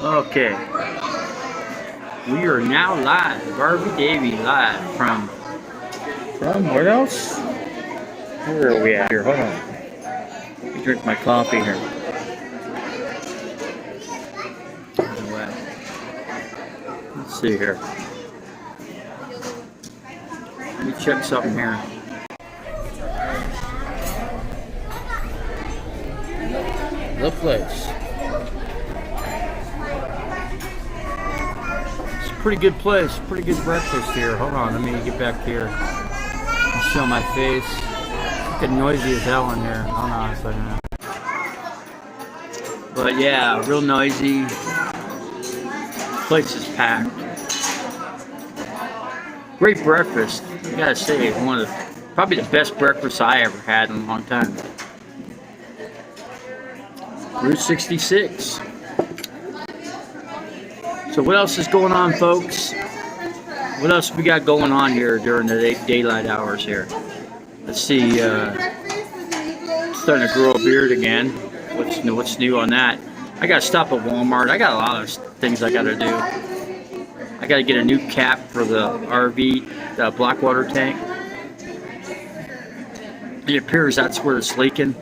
Okay, we are now live, Davy live from what else? Where are we at here? Hold on. Let me drink my coffee here. Let's see here. Let me check something here. The place. It's a pretty good place, pretty good breakfast here. Hold on, let me get back here and show my face. It's getting noisy as hell in here. Hold on a second. But yeah, real noisy. Place is packed. Great breakfast. I gotta say, probably the best breakfast I ever had in a long time. Route 66. So what else is going on, folks? What else we got going on here during the daylight hours here? Let's see. Starting to grow a beard again. What's new on that? I gotta stop at Walmart. I got a lot of things I gotta do. I gotta get a new cap for the RV, the Blackwater tank. It appears that's where it's leaking.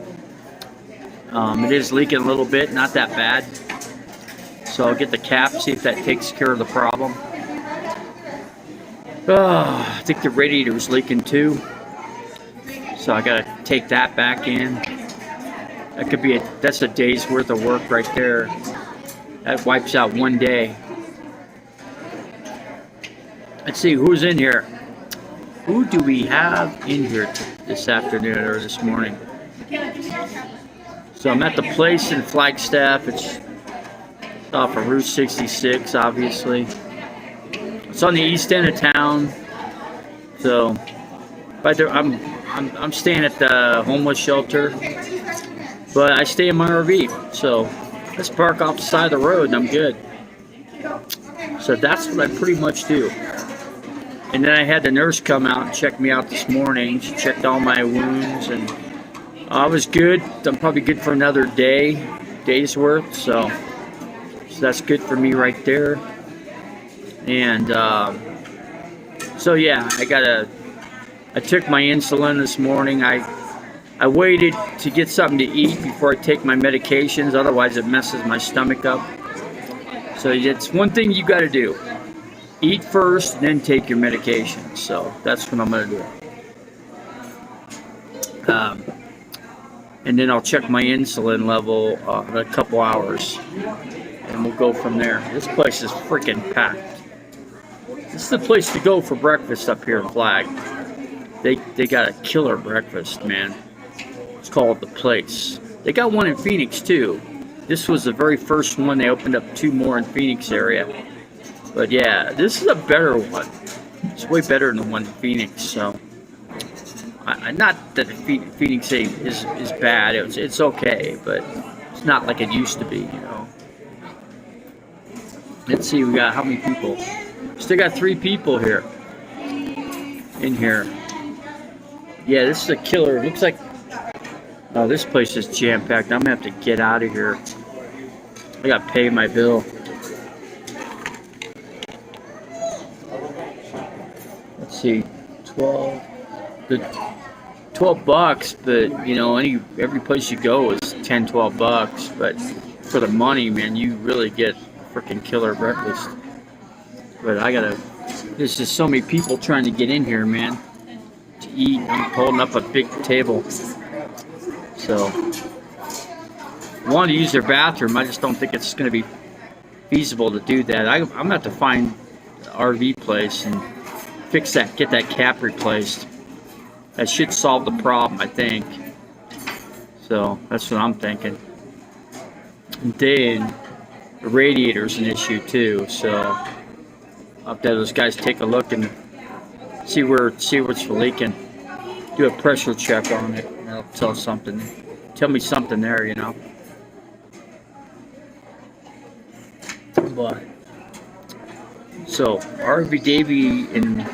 It is leaking a little bit, not that bad. So I'll get the cap, see if that takes care of the problem. I think the radiator was leaking too. So I gotta take that back in. That could be that's a day's worth of work right there. That wipes out one day. Let's see who's in here. Who do we have in here this afternoon or this morning? So I'm at the place in Flagstaff. It's off of Route 66, obviously. It's on the east end of town. So, right there, I'm staying at the homeless shelter, but I stay in my RV. So let's park off the side of the road, and I'm good. So that's what I pretty much do. And then I had the nurse come out and check me out this morning. She checked all my wounds, and I was good. I'm probably good for another day's worth. So that's good for me right there. And so yeah, I took my insulin this morning. I waited to get something to eat before I take my medications. Otherwise, it messes my stomach up. So it's one thing you got to do. Eat first, and then take your medication. So that's what I'm going to do. And then I'll check my insulin level in a couple hours. And we'll go from there. This place is freaking packed. This is the place to go for breakfast up here in Flag. They got a killer breakfast, man. It's called The Place. They got one in Phoenix, too. This was the very first one. They opened up 2 more in Phoenix area. But yeah, this is a better one. It's way better than the one in Phoenix. So, not that Phoenix is bad. It's okay, but it's not like it used to be, you know. Let's see, we got how many people? Still got 3 people here. In here. Yeah, this is a killer. It looks like, oh, this place is jam-packed. I'm gonna have to get out of here. I gotta pay my bill. Let's see, 12 bucks, but you know, every place you go is 10, 12 bucks. But for the money, man, you really get freaking killer breakfast. But there's just so many people trying to get in here, man, to eat. I'm holding up a big table. So, I want to use their bathroom. I just don't think it's going to be feasible to do that. I'm going to have to find an RV place and fix that, get that cap replaced. That should solve the problem, I think. So, that's what I'm thinking. And then, the radiator's an issue too, so I'll have to have those guys take a look and see what's leaking. Do a pressure check on it, and that'll tell me something there, you know. But so RV Davy in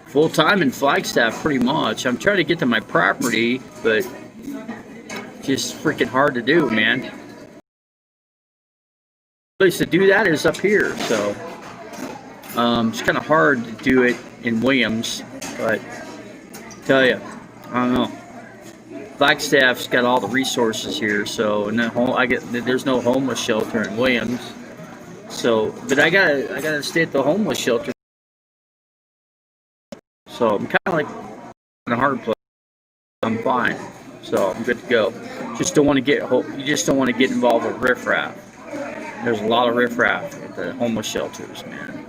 full time in Flagstaff, pretty much. I'm trying to get to my property, but just freaking hard to do, man. place to do that is up here. So it's kind of hard to do it in Williams, but tell you, I don't know. Flagstaff's got all the resources here, so and there's no homeless shelter in Williams. So, but I gotta stay at the homeless shelter. So I'm kind of like in a hard place. I'm fine, so I'm good to go. Just don't want to you just don't want to get involved with riffraff. There's a lot of riffraff at the homeless shelters, man.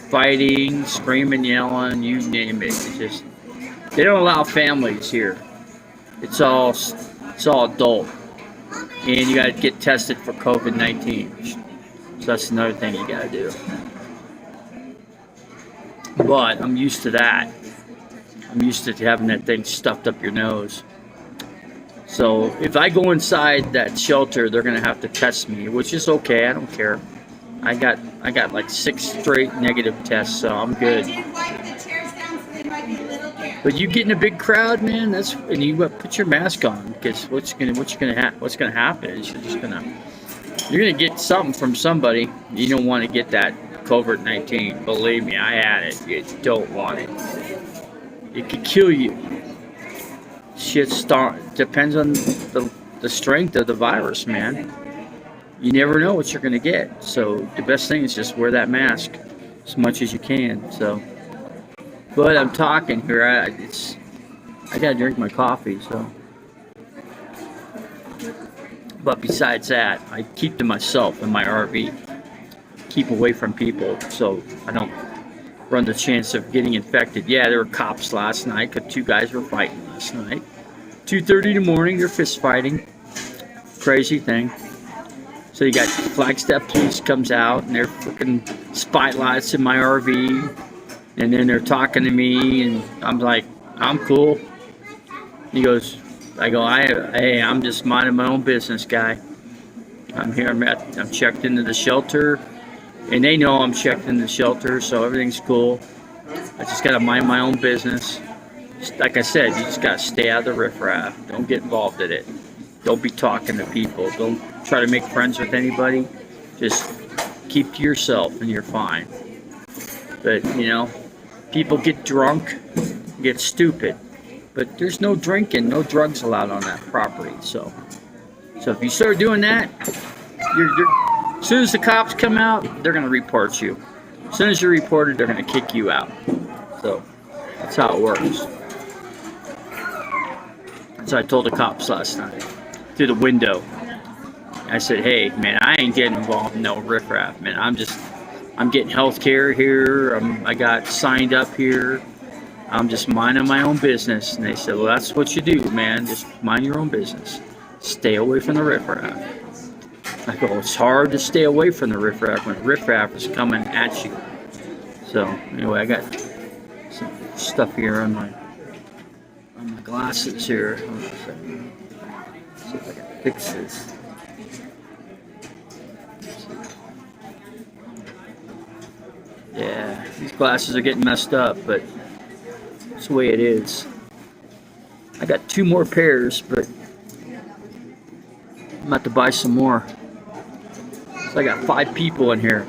Fighting, screaming, yelling, you name it. It's just they don't allow families here. It's all adult, and you got to get tested for COVID-19. So that's another thing you got to do. But I'm used to that. I'm used to having that thing stuffed up your nose. So if I go inside that shelter, they're gonna have to test me, which is okay. I don't care. I got like 6 straight negative tests, so I'm good. But you get in a big crowd, man. And you put your mask on because what's gonna happen is you're gonna get something from somebody. You don't want to get that COVID-19. Believe me, I had it. You don't want it. It could kill you. Depends on the strength of the virus, man. You never know what you're gonna get. So the best thing is just wear that mask as much as you can. So, but I'm talking here. I gotta drink my coffee. So, but besides that, I keep to myself in my RV. Keep away from people, so I don't run the chance of getting infected. Yeah, there were cops last night because 2 guys were fighting last night. 2:30 in the morning, they're fist fighting. Crazy thing. So you got Flagstaff police comes out and they're freaking spotlights in my RV, and then they're talking to me, and I'm like, I'm cool. He goes, hey, I'm just minding my own business, guy. I'm here. I'm checked into the shelter. And they know I'm checked in the shelter, so everything's cool. I just gotta mind my own business. Like I said, you just gotta stay out of the riffraff. Don't get involved in it. Don't be talking to people. Don't try to make friends with anybody. Just keep to yourself and you're fine. But, people get drunk, get stupid. But there's no drinking, no drugs allowed on that property. So if you start doing that, as soon as the cops come out, they're going to report you. As soon as you're reported, they're going to kick you out. So that's how it works. So I told the cops last night through the window. I said, hey, man, I ain't getting involved in no riffraff, man. I'm getting health care here. I got signed up here. I'm just minding my own business. And they said, well, that's what you do, man. Just mind your own business. Stay away from the riffraff. I go, it's hard to stay away from the riffraff when riffraff is coming at you. So anyway, I got some stuff here on my glasses here. Hold on a second. See if I can fix this. Yeah, these glasses are getting messed up, but that's the way it is. I got 2 more pairs, but I'm about to buy some more. So I got 5 people in here.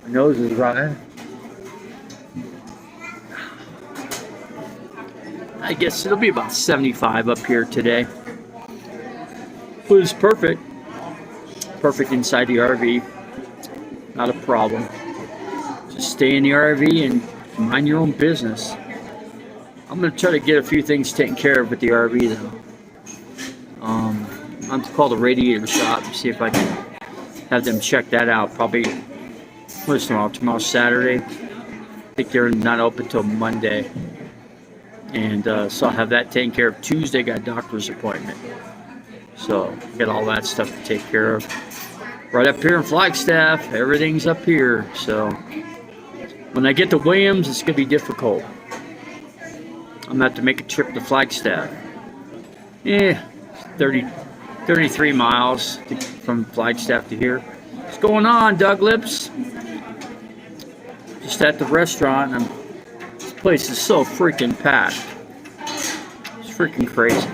My nose is running. I guess it'll be about 75 up here today. But it's perfect. Perfect inside the RV. Not a problem. Just stay in the RV and mind your own business. I'm going to try to get a few things taken care of with the RV though. I'm to call the radiator shop and see if I can have them check that out. Probably, what is tomorrow? Tomorrow's Saturday. I think they're not open till Monday. And so I'll have that taken care of. Tuesday, got a doctor's appointment. So got all that stuff to take care of. Right up here in Flagstaff, everything's up here. So when I get to Williams, it's going to be difficult. I'm going to have to make a trip to Flagstaff. Yeah, 33 miles from Flagstaff to here. What's going on, Doug Lips? Just at the restaurant. This place is so freaking packed. It's freaking crazy.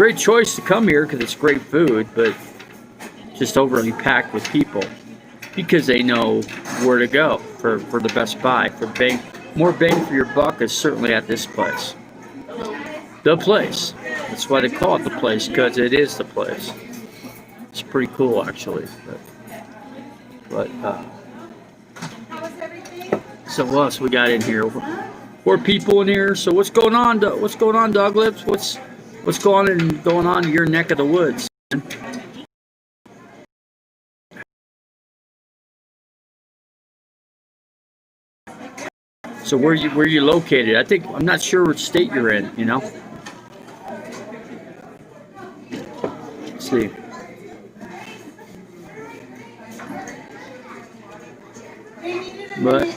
great choice to come here because it's great food, but just overly packed with people because they know where to go for the best buy. More bang for your buck is certainly at this place. The place. That's why they call it the place, because it is the place. It's pretty cool, actually. But so what else we got in here? More people in here. So what's going on? What's going on, Dog Lips? What's going on in your neck of the woods? So where you located? I'm not sure which state you're in. You know. Let's see. But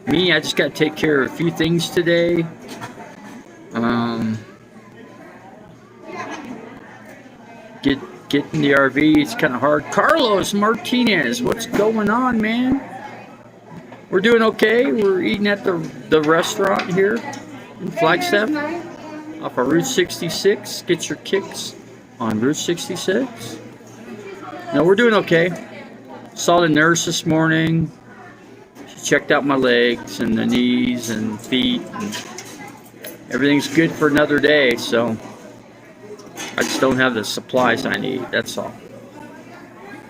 me, I just got to take care of a few things today. Get in the RV. It's kind of hard. Carlos Martinez, what's going on, man? We're doing okay. We're eating at the restaurant here in Flagstaff off of Route 66. Get your kicks on Route 66. No, we're doing okay. Saw the nurse this morning. She checked out my legs and the knees and feet. And everything's good for another day, so I just don't have the supplies I need. That's all.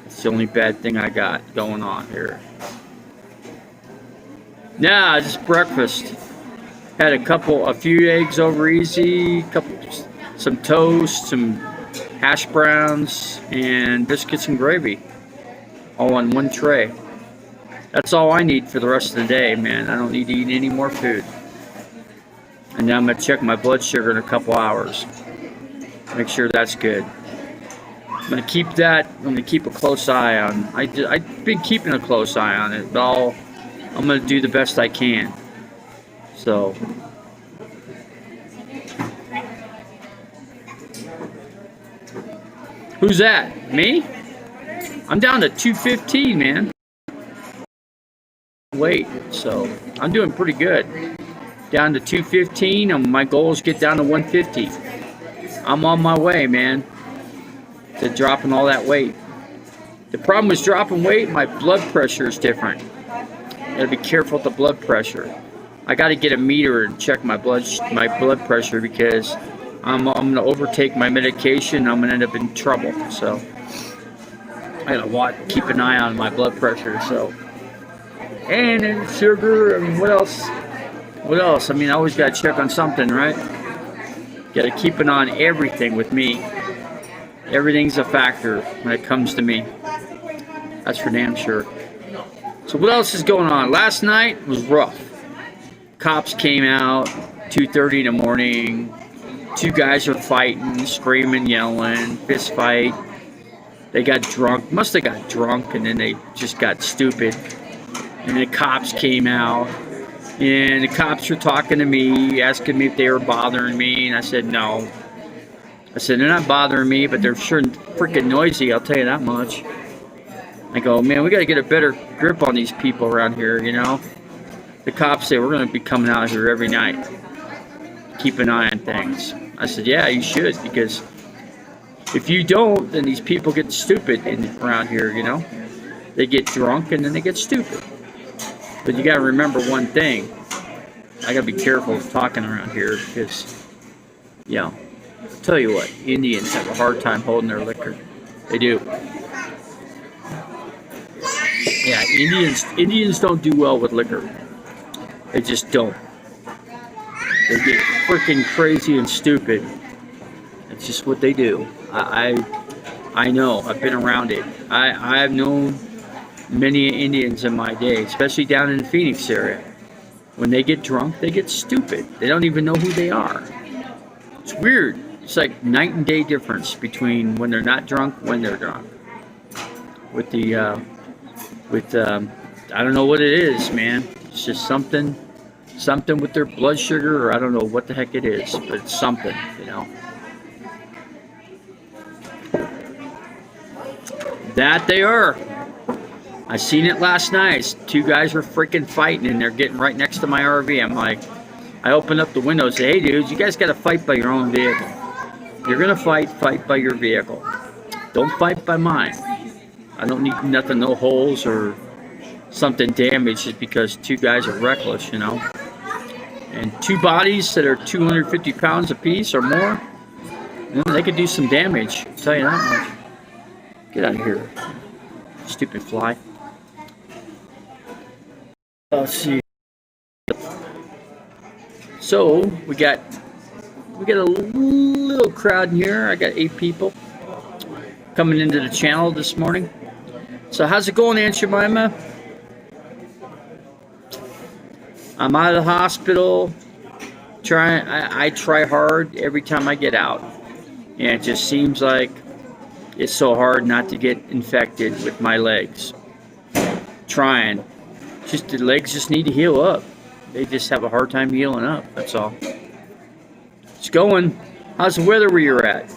It's the only bad thing I got going on here. Nah, just breakfast. Had a few eggs over easy, some toast, some hash browns, and biscuits and gravy, all on one tray. That's all I need for the rest of the day, man. I don't need to eat any more food. And now I'm gonna check my blood sugar in a couple hours. Make sure that's good. I'm gonna keep a close eye on. I've been keeping a close eye on it, but I'm gonna do the best I can. So who's that? Me? I'm down to 215, man. Wait, so I'm doing pretty good. Down to 215, and my goal is get down to 150. I'm on my way, man, to dropping all that weight. The problem with dropping weight, my blood pressure is different. Gotta be careful with the blood pressure. I gotta get a meter and check my blood pressure because I'm gonna overtake my medication. I'm gonna end up in trouble. So I gotta keep an eye on my blood pressure. So and sugar. I mean, what else? What else? I mean, I always gotta check on something, right? Gotta keep an eye on everything with me. Everything's a factor when it comes to me. That's for damn sure. So what else is going on? Last night was rough. Cops came out 2:30 in the morning. Two guys are fighting, screaming, yelling, fist fight. They got drunk. Must have got drunk, and then they just got stupid. And the cops came out. And the cops were talking to me, asking me if they were bothering me, and I said no. I said, they're not bothering me, but they're sure freaking noisy, I'll tell you that much. I go, man, we got to get a better grip on these people around here, you know? The cops say, we're going to be coming out here every night. Keep an eye on things. I said, yeah, you should, because if you don't, then these people get stupid around here, you know? They get drunk, and then they get stupid. But you got to remember one thing. I got to be careful of talking around here because, you know, I'll tell you what, Indians have a hard time holding their liquor. They do. Yeah, Indians don't do well with liquor. They just don't. They get freaking crazy and stupid. It's just what they do. I know. I've been around it. I've known many Indians in my day, especially down in the Phoenix area. When they get drunk, they get stupid. They don't even know who they are. It's weird. It's like night and day difference between when they're not drunk, when they're drunk. I don't know what it is, man. It's just something with their blood sugar, or I don't know what the heck it is, but it's something, you know. That they are. I seen it last night. Two guys were freaking fighting, and they're getting right next to my RV. I'm like, I open up the window and say, hey, dudes, you guys got to fight by your own vehicle. You're going to fight by your vehicle. Don't fight by mine. I don't need nothing, no holes or something damaged just because two guys are reckless, you know. And two bodies that are 250 pounds apiece or more, you know, they could do some damage. I'll tell you that much. Get out of here, stupid fly. Let's see. So we got a little crowd in here. I got 8 people coming into the channel this morning. So how's it going, Aunt Jemima? I'm out of the hospital. I try hard every time I get out, and it just seems like it's so hard not to get infected with my legs. Trying. Just the legs just need to heal up. They just have a hard time healing up. That's all. It's going. How's the weather where you're at?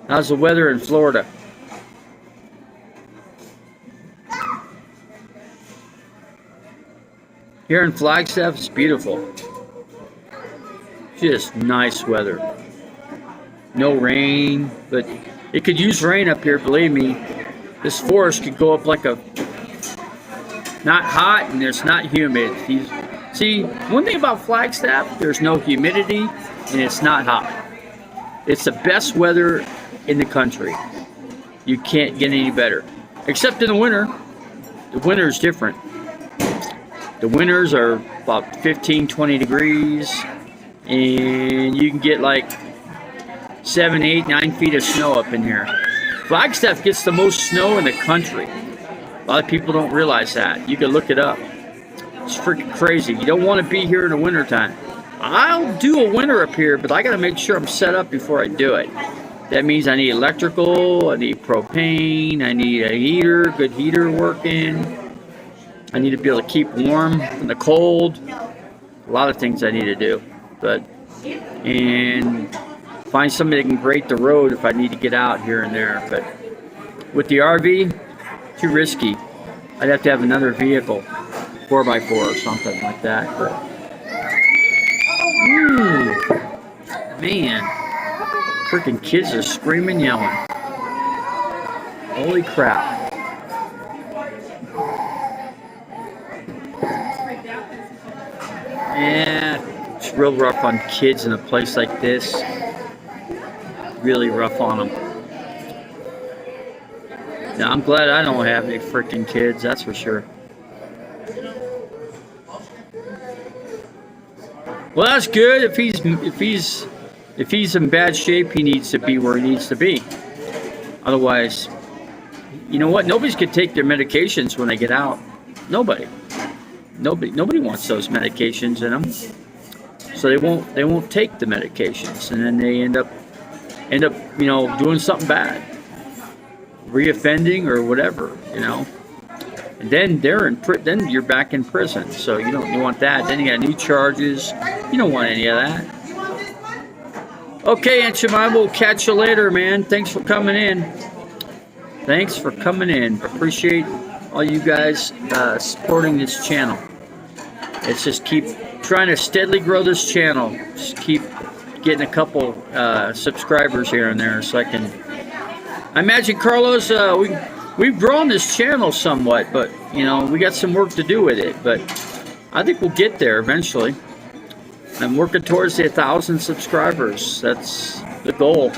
How's the weather in Florida? Here in Flagstaff, it's beautiful. Just nice weather. No rain, but it could use rain up here, believe me. This forest could go up like a... Not hot and it's not humid. See, one thing about Flagstaff, there's no humidity and it's not hot. It's the best weather in the country. You can't get any better. Except in the winter. The winter is different. The winters are about 15, 20 degrees, and you can get like 7, 8, 9 feet of snow up in here. Flagstaff gets the most snow in the country. A lot of people don't realize that. You can look it up. It's freaking crazy. You don't want to be here in the wintertime. I'll do a winter up here, but I got to make sure I'm set up before I do it. That means I need electrical, I need propane, I need a heater, good heater working. I need to be able to keep warm in the cold. A lot of things I need to do. And find somebody that can grate the road if I need to get out here and there. But with the RV, too risky. I'd have to have another vehicle, 4x4 or something like that. But, man, freaking kids are screaming, yelling. Holy crap. Yeah, it's real rough on kids in a place like this. Really rough on them. Now, I'm glad I don't have any freaking kids, that's for sure. Well, that's good. If he's in bad shape, he needs to be where he needs to be. Otherwise, you know what? Nobody's gonna take their medications when they get out. Nobody wants those medications in them, so they won't take the medications, and then they end up you know, doing something bad, reoffending or whatever, you know. And then then you're back in prison, so you want that. Then you got new charges. You don't want any of that. Okay, Aunt Jemima, we'll catch you later, man. Thanks for coming in. Thanks for coming in. Appreciate all you guys supporting this channel. It's just keep trying to steadily grow this channel. Just keep getting a couple subscribers here and there, so I imagine, Carlos, we've grown this channel somewhat, but you know, we got some work to do with it. But I think we'll get there eventually. I'm working towards the 1,000 subscribers. That's the goal.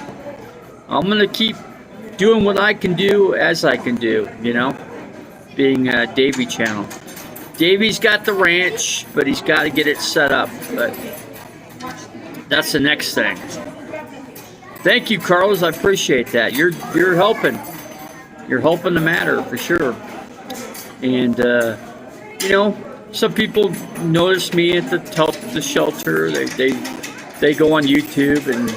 I'm gonna keep doing what I can do as I can do, you know, being a Davy channel. Davy's got the ranch, but he's got to get it set up. But that's the next thing. Thank you, Carlos. I appreciate that. You're helping. You're helping the matter for sure. And you know, some people notice me at the shelter. They go on YouTube and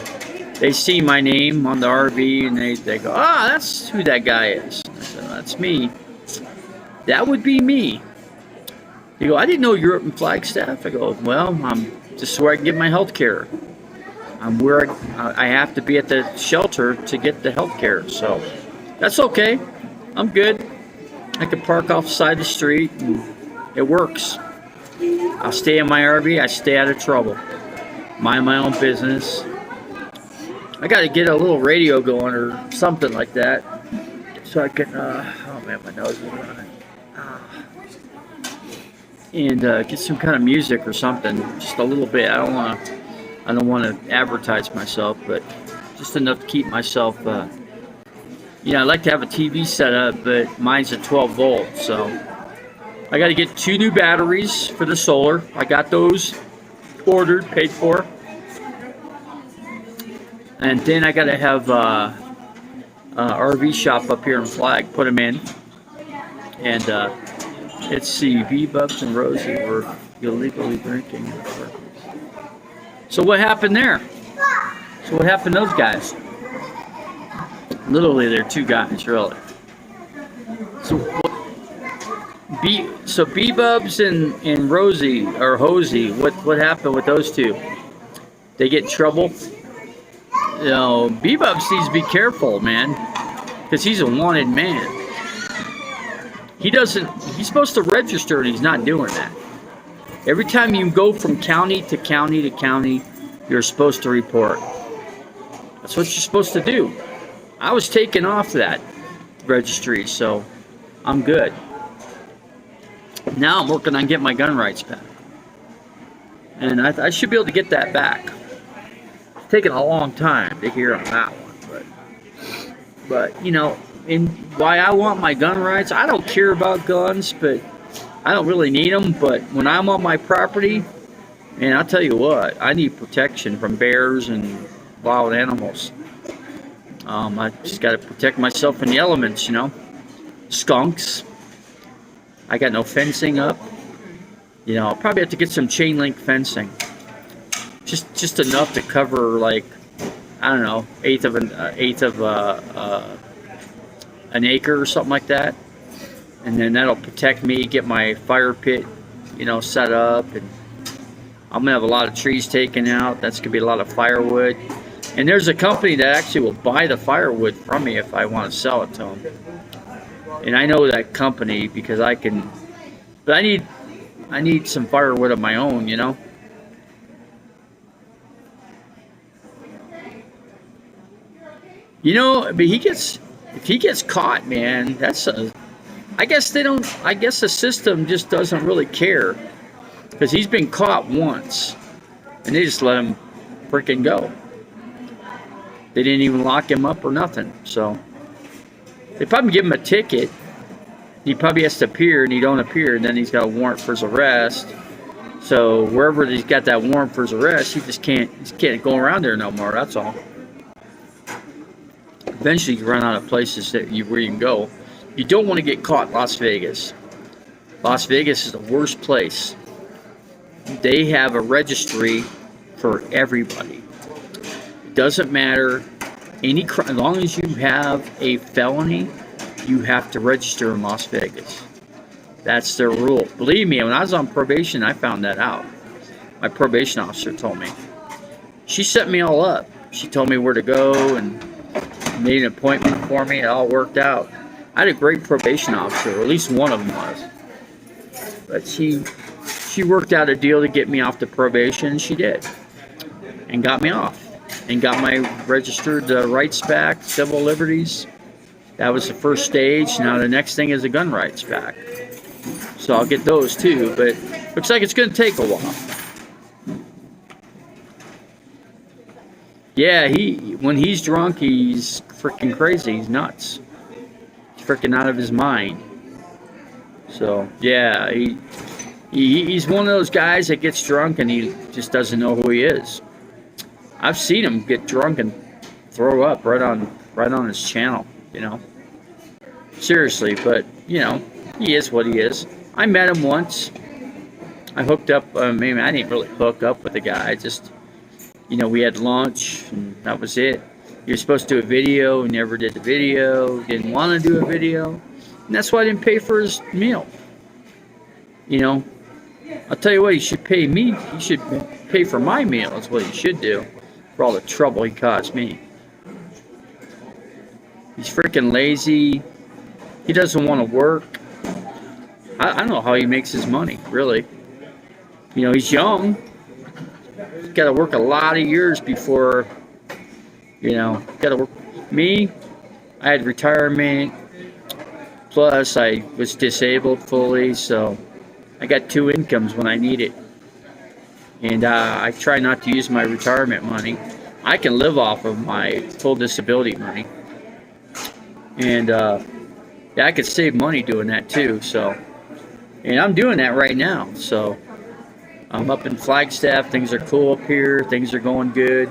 they see my name on the RV and they go, that's who that guy is. I said, that's me. That would be me. They go, I didn't know you were up in Flagstaff. I go, well, I'm just where I can get my health care. I'm where I have to be at the shelter to get the health care. So that's okay. I'm good. I can park off the side of the street and it works. I'll stay in my RV. I stay out of trouble. Mind my own business. I got to get a little radio going or something like that, so I can. Oh man, my nose is running. And get some kind of music or something, just a little bit. I don't want to advertise myself, but just enough to keep myself. I like to have a TV set up, but mine's a 12 volt, so I got to get 2 new batteries for the solar. I got those ordered, paid for, and then I got to have RV shop up here in Flag put them in, and let's see, V-Bubs and Rosie were illegally drinking. So what happened there? So what happened to those guys? Literally, they're 2 guys, really. So B-Bubs and Rosie, or Hosey, what happened with those 2? They get in trouble? B-Bubs needs to be careful, man, because he's a wanted man. He's supposed to register, and he's not doing that. Every time you go from county to county to county, you're supposed to report. That's what you're supposed to do. I was taken off that registry, so I'm good. Now I'm working on getting my gun rights back. And I should be able to get that back. It's taken a long time to hear on that one. But and why I want my gun rights, I don't care about guns, but I don't really need them. But when I'm on my property, man, I'll tell you what, I need protection from bears and wild animals. I just got to protect myself from the elements, skunks. I got no fencing up. I'll probably have to get some chain link fencing, just enough to cover, like, I don't know, eighth of an acre or something like that, and then that'll protect me. Get my fire pit, set up, and I'm gonna have a lot of trees taken out. That's gonna be a lot of firewood. And there's a company that actually will buy the firewood from me if I want to sell it to them. And I know that company because I can. But I need some firewood of my own, But if he gets caught, man, I guess the system just doesn't really care, because he's been caught once, and they just let him freaking go. They didn't even lock him up or nothing. So they probably give him a ticket. He probably has to appear, and he don't appear, and then he's got a warrant for his arrest. So wherever he's got that warrant for his arrest, he can't go around there no more. That's all. Eventually, you run out of places where you can go. You don't want to get caught in Las Vegas. Las Vegas is the worst place. They have a registry for everybody. It doesn't matter any crime, as long as you have a felony, you have to register in Las Vegas. That's their rule. Believe me, when I was on probation, I found that out. My probation officer told me. She set me all up. She told me where to go and made an appointment for me. It all worked out. I had a great probation officer, or at least one of them was. But she worked out a deal to get me off the probation, and she did. And got me off. And got my registered rights back, civil liberties. That was the first stage. Now the next thing is the gun rights back. So I'll get those too, but looks like it's going to take a while. Yeah, when he's drunk, he's freaking crazy. He's nuts. He's freaking out of his mind. So yeah, he's one of those guys that gets drunk and he just doesn't know who he is. I've seen him get drunk and throw up right on his channel. Seriously, but he is what he is. I met him once. I hooked up. Maybe I didn't really hook up with the guy. Just we had lunch, and that was it. He was supposed to do a video, he never did the video, didn't want to do a video, and that's why I didn't pay for his meal. I'll tell you what, he should pay me. He should pay for my meal, is what he should do, for all the trouble he caused me. He's freaking lazy. He doesn't want to work. I don't know how he makes his money, really. You know, he's young. He's got to work a lot of years before, you know, got to work. Me, I had retirement. Plus, I was disabled fully, so I got two incomes when I need it. And I try not to use my retirement money. I can live off of my full disability money. And yeah, I could save money doing that too. So, and I'm doing that right now. So, I'm up in Flagstaff. Things are cool up here. Things are going good.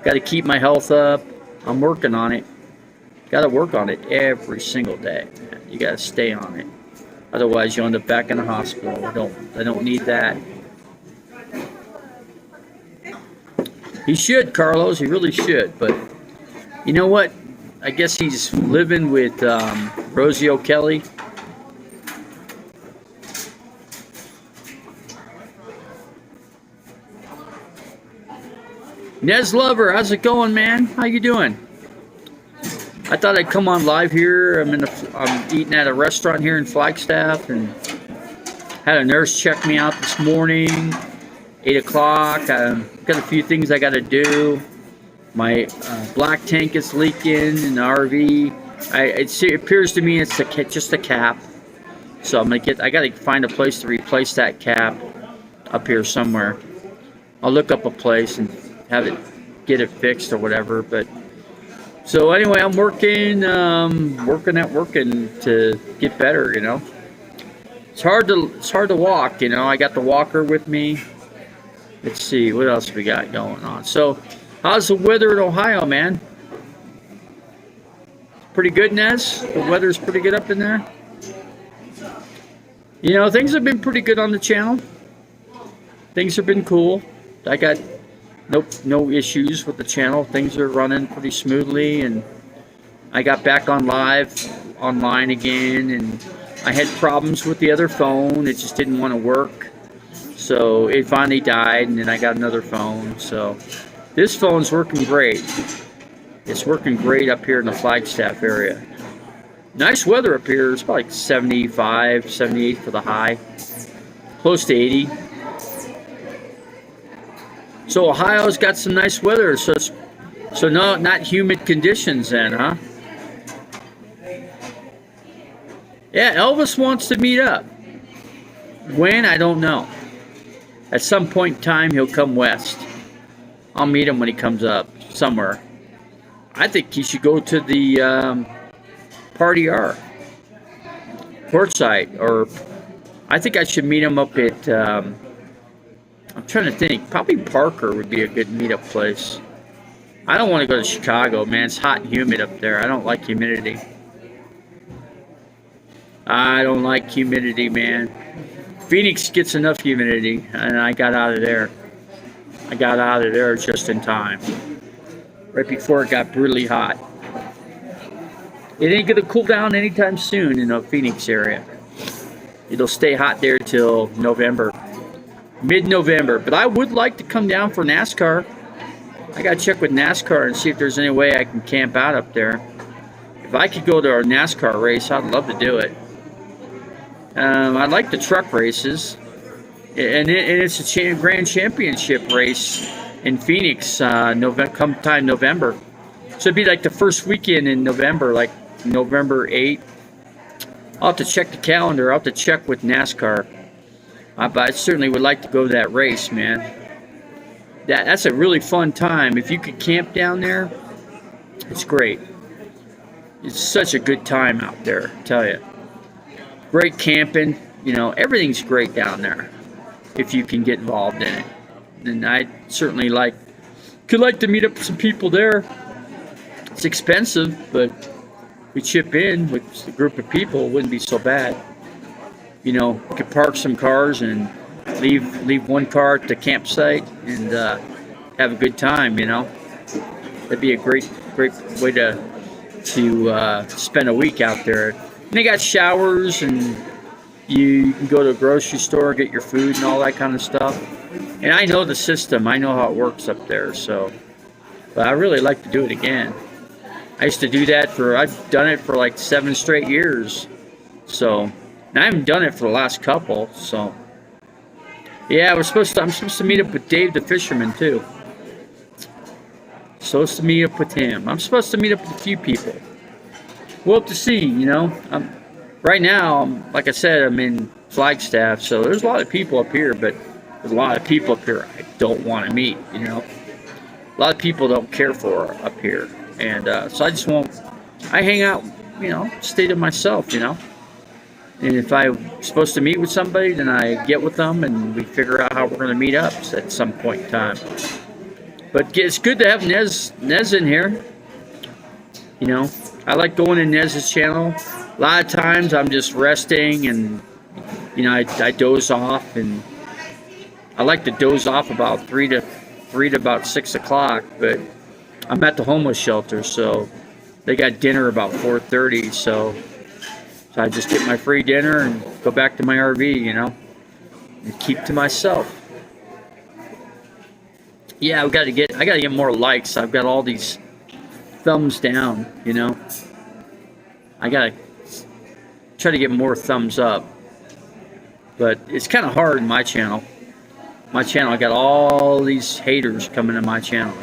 Got to keep my health up. I'm working on it. Got to work on it every single day. You got to stay on it. Otherwise, you end up back in the hospital. I don't need that. He should, Carlos. He really should. But you know what? I guess he's living with Rosie O'Kelly. Nez Lover, how's it going, man? How you doing? I thought I'd come on live here. I'm eating at a restaurant here in Flagstaff, and had a nurse check me out this morning, 8 o'clock. Got a few things I got to do. My black tank is leaking in the RV. It appears to me it's just a cap. So I got to find a place to replace that cap up here somewhere. I'll look up a place and get it fixed or whatever. But so anyway, I'm working to get better. You know, it's hard to walk. You know, I got the walker with me. Let's see what else we got going on. So, how's the weather in Ohio, man? Pretty good, Nez. The weather's pretty good up in there. You know, things have been pretty good on the channel. Things have been cool. I got no issues with the channel. Things are running pretty smoothly, and I got back online again, and I had problems with the other phone. It just didn't want to work. So it finally died, and then I got another phone. So this phone's working great. It's working great up here in the Flagstaff area. Nice weather up here. It's probably like 75, 78 for the high. Close to 80. So Ohio's got some nice weather. So not humid conditions then, huh? Yeah, Elvis wants to meet up. When? I don't know. At some point in time, he'll come west. I'll meet him when he comes up somewhere. I think he should go to the Party R. Portside. Or I think I should meet him up at, I'm trying to think. Probably Parker would be a good meetup place. I don't want to go to Chicago, man. It's hot and humid up there. I don't like humidity. I don't like humidity, man. Phoenix gets enough humidity, and I got out of there. I got out of there just in time. Right before it got brutally hot. It ain't going to cool down anytime soon in the Phoenix area. It'll stay hot there till November. Mid-November. But I would like to come down for NASCAR. I got to check with NASCAR and see if there's any way I can camp out up there. If I could go to a NASCAR race, I'd love to do it. I like the truck races, and it's a grand championship race in Phoenix November. So it'd be like the first weekend in November, like November 8th. I'll have to check the calendar. I'll have to check with NASCAR. But I certainly would like to go to that race, man. That's a really fun time. If you could camp down there, it's great. It's such a good time out there, I tell you. Great camping, you know, everything's great down there if you can get involved in it. And I certainly could like to meet up with some people there. It's expensive, but we chip in with a group of people. It wouldn't be so bad. You know, we could park some cars and leave one car at the campsite and have a good time, you know. That'd be a great way to spend a week out there. And they got showers, and you can go to a grocery store, get your food and all that kind of stuff. And I know the system. I know how it works up there. So, but I really like to do it again. I used to do that I've done it for like 7 straight years. So, and I haven't done it for the last couple. So, Yeah, I'm supposed to meet up with Dave the fisherman too. Supposed to meet up with him. I'm supposed to meet up with a few people. We'll have to see. Right now, like I said, I'm in Flagstaff, so there's a lot of people up here, but there's a lot of people up here I don't want to meet. A lot of people don't care for up here, and so I just won't. I hang out, stay to myself. And if I'm supposed to meet with somebody, then I get with them and we figure out how we're going to meet up at some point in time. But it's good to have Nez in here. I like going in Nez's channel. A lot of times I'm just resting and, I doze off, and I like to doze off about 3 to about 6 o'clock, but I'm at the homeless shelter, so they got dinner about 4:30, so I just get my free dinner and go back to my RV, and keep to myself. Yeah, I gotta get more likes. I've got all these thumbs down, I gotta try to get more thumbs up, but it's kind of hard in my channel. I got all these haters coming to my channel,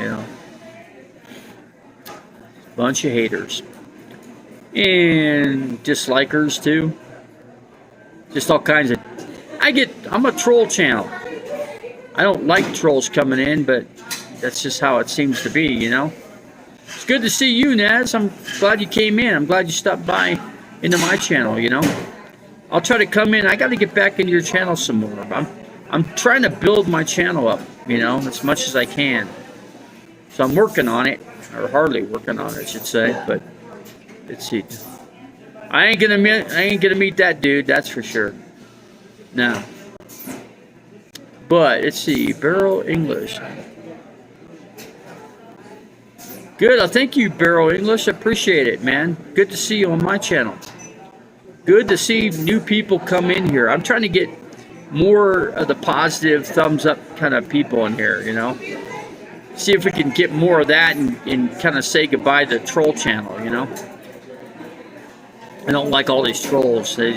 bunch of haters. And dislikers too. Just all kinds of. I'm a troll channel. I don't like trolls coming in, but that's just how it seems to be, It's good to see you, Naz. I'm glad you came in. I'm glad you stopped by into my channel, I'll try to come in. I got to get back into your channel some more. I'm trying to build my channel up, as much as I can. So I'm working on it, or hardly working on it, I should say, but. Let's see. I ain't gonna meet that dude. That's for sure. No. But let's see. Barrel English. Good. Thank you, Barrel English. Appreciate it, man. Good to see you on my channel. Good to see new people come in here. I'm trying to get more of the positive thumbs up kind of people in here. See if we can get more of that and kind of say goodbye to the troll channel. I don't like all these trolls. They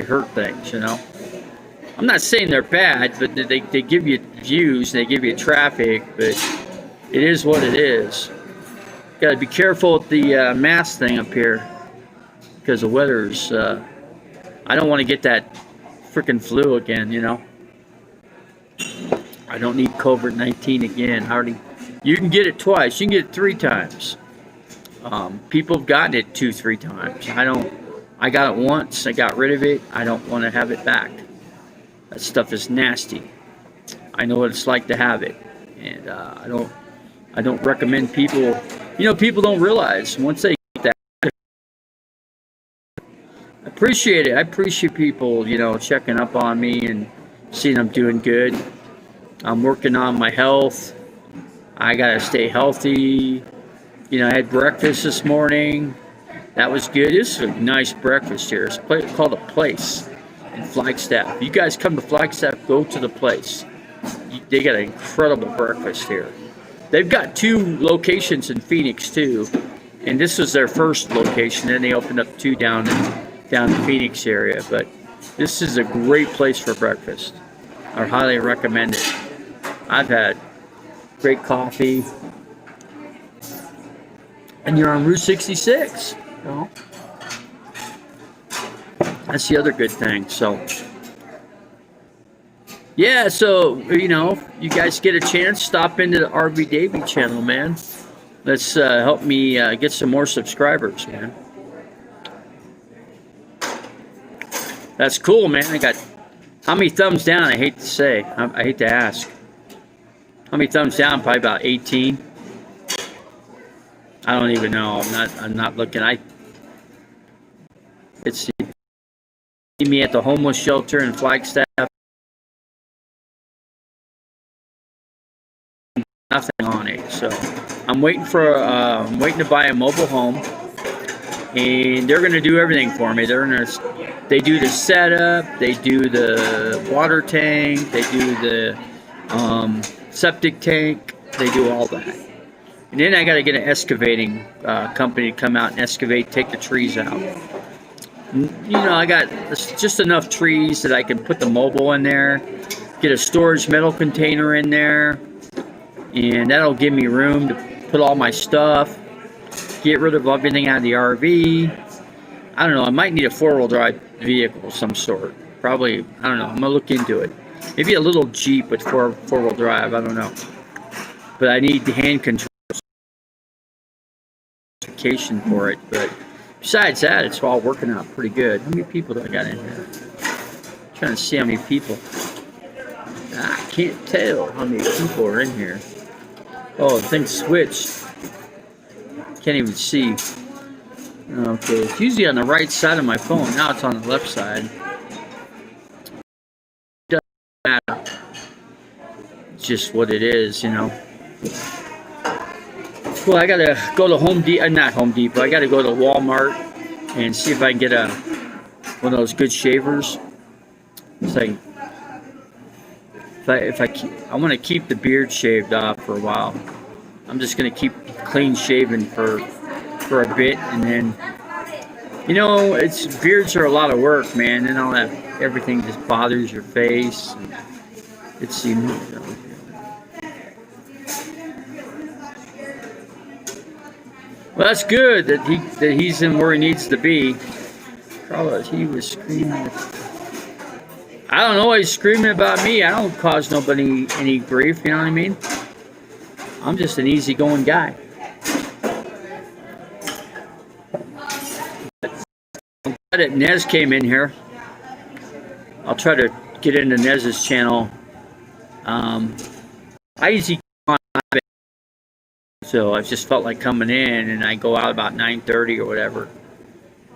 hurt things, I'm not saying they're bad, but they give you views, they give you traffic, but it is what it is. Got to be careful with the mask thing up here because the weather's. I don't want to get that freaking flu again, I don't need COVID-19 again. You can get it twice. You can get it 3 times. People have gotten it 2-3 times. I got it once. I got rid of it. I don't want to have it back. That stuff is nasty. I know what it's like to have it, and I don't recommend people. People don't realize once they get that. I appreciate it. I appreciate people, checking up on me and seeing I'm doing good. I'm working on my health. I gotta stay healthy. I had breakfast this morning. That was good. This is a nice breakfast here. It's called A Place in Flagstaff. You guys come to Flagstaff, go to the place. They got an incredible breakfast here. They've got 2 locations in Phoenix too, and this was their first location. Then they opened up 2 down the Phoenix area. But this is a great place for breakfast. I highly recommend it. I've had great coffee. And you're on Route 66. That's the other good thing. So, yeah, so, you guys get a chance, stop into the RV Davy channel, man. Let's help me get some more subscribers, man. That's cool, man. I got, how many thumbs down? I hate to say. I hate to ask. How many thumbs down? Probably about 18. I don't even know. I'm not looking. Let's see. See me at the homeless shelter in Flagstaff. Nothing on it. So I'm waiting to buy a mobile home, and they're gonna do everything for me. They do the setup, they do the water tank, they do the septic tank, they do all that. And then I got to get an excavating company to come out and excavate, take the trees out. I got just enough trees that I can put the mobile in there. get a storage metal container in there, and that'll give me room to put all my stuff, get rid of everything out of the RV. I don't know, I might need a four-wheel drive vehicle of some sort. Probably, I don't know, I'm gonna look into it. Maybe a little Jeep with four-wheel drive, I don't know. But I need the hand control for it. But besides that, it's all working out pretty good. How many people do I got in here? I'm trying to see how many people. I can't tell how many people are in here. Oh, the thing switched. Can't even see. Okay, it's usually on the right side of my phone. Now it's on the left side. Doesn't matter. It's just what it is, you know. Well, I gotta go to Home Depot, not Home Depot. I gotta go to Walmart and see if I can get one of those good shavers. It's like I want to keep the beard shaved off for a while. I'm just gonna keep clean shaven for a bit, and then, you know, beards are a lot of work, man, and all that. Everything just bothers your face. It's, you know. Well, that's good that he's in where he needs to be. Carlos, he was screaming. I don't know. He's screaming about me. I don't cause nobody any grief. You know what I mean? I'm just an easygoing guy. I'm glad that Nez came in here. I'll try to get into Nez's channel. I usually come on, so I just felt like coming in, and I go out about 9:30 or whatever.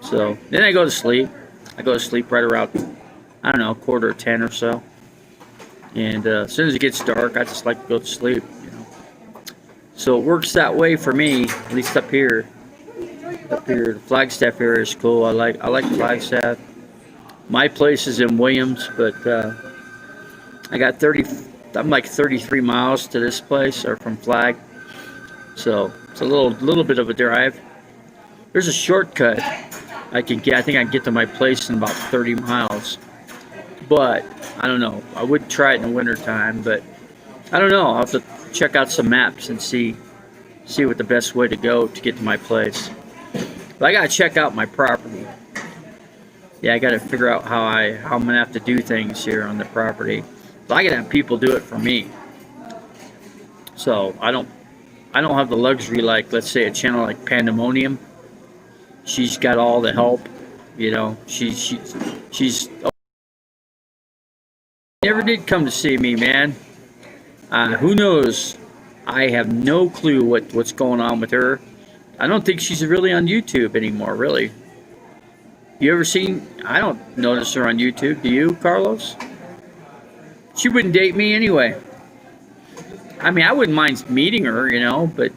So then I go to sleep. I go to sleep right around, I don't know, 9:45 or so. And as soon as it gets dark, I just like to go to sleep, you know. So it works that way for me, at least up here. Up here, the Flagstaff area is cool. I like Flagstaff. My place is in Williams, but I got I'm like 33 miles to this place, or from Flag. So it's a little bit of a drive. There's a shortcut I can get. I think I can get to my place in about 30 miles. But I don't know. I would try it in the wintertime, but I don't know. I'll have to check out some maps and see what the best way to go to get to my place. But I gotta check out my property. Yeah, I gotta figure out how I'm gonna have to do things here on the property. So I gotta have people do it for me. So I don't have the luxury, like, let's say, a channel like Pandemonium. She's got all the help, you know. She's never did come to see me, man. Who knows? I have no clue what's going on with her. I don't think she's really on YouTube anymore, really. You ever seen? I don't notice her on YouTube. Do you, Carlos? She wouldn't date me anyway. I mean, I wouldn't mind meeting her, you know, but,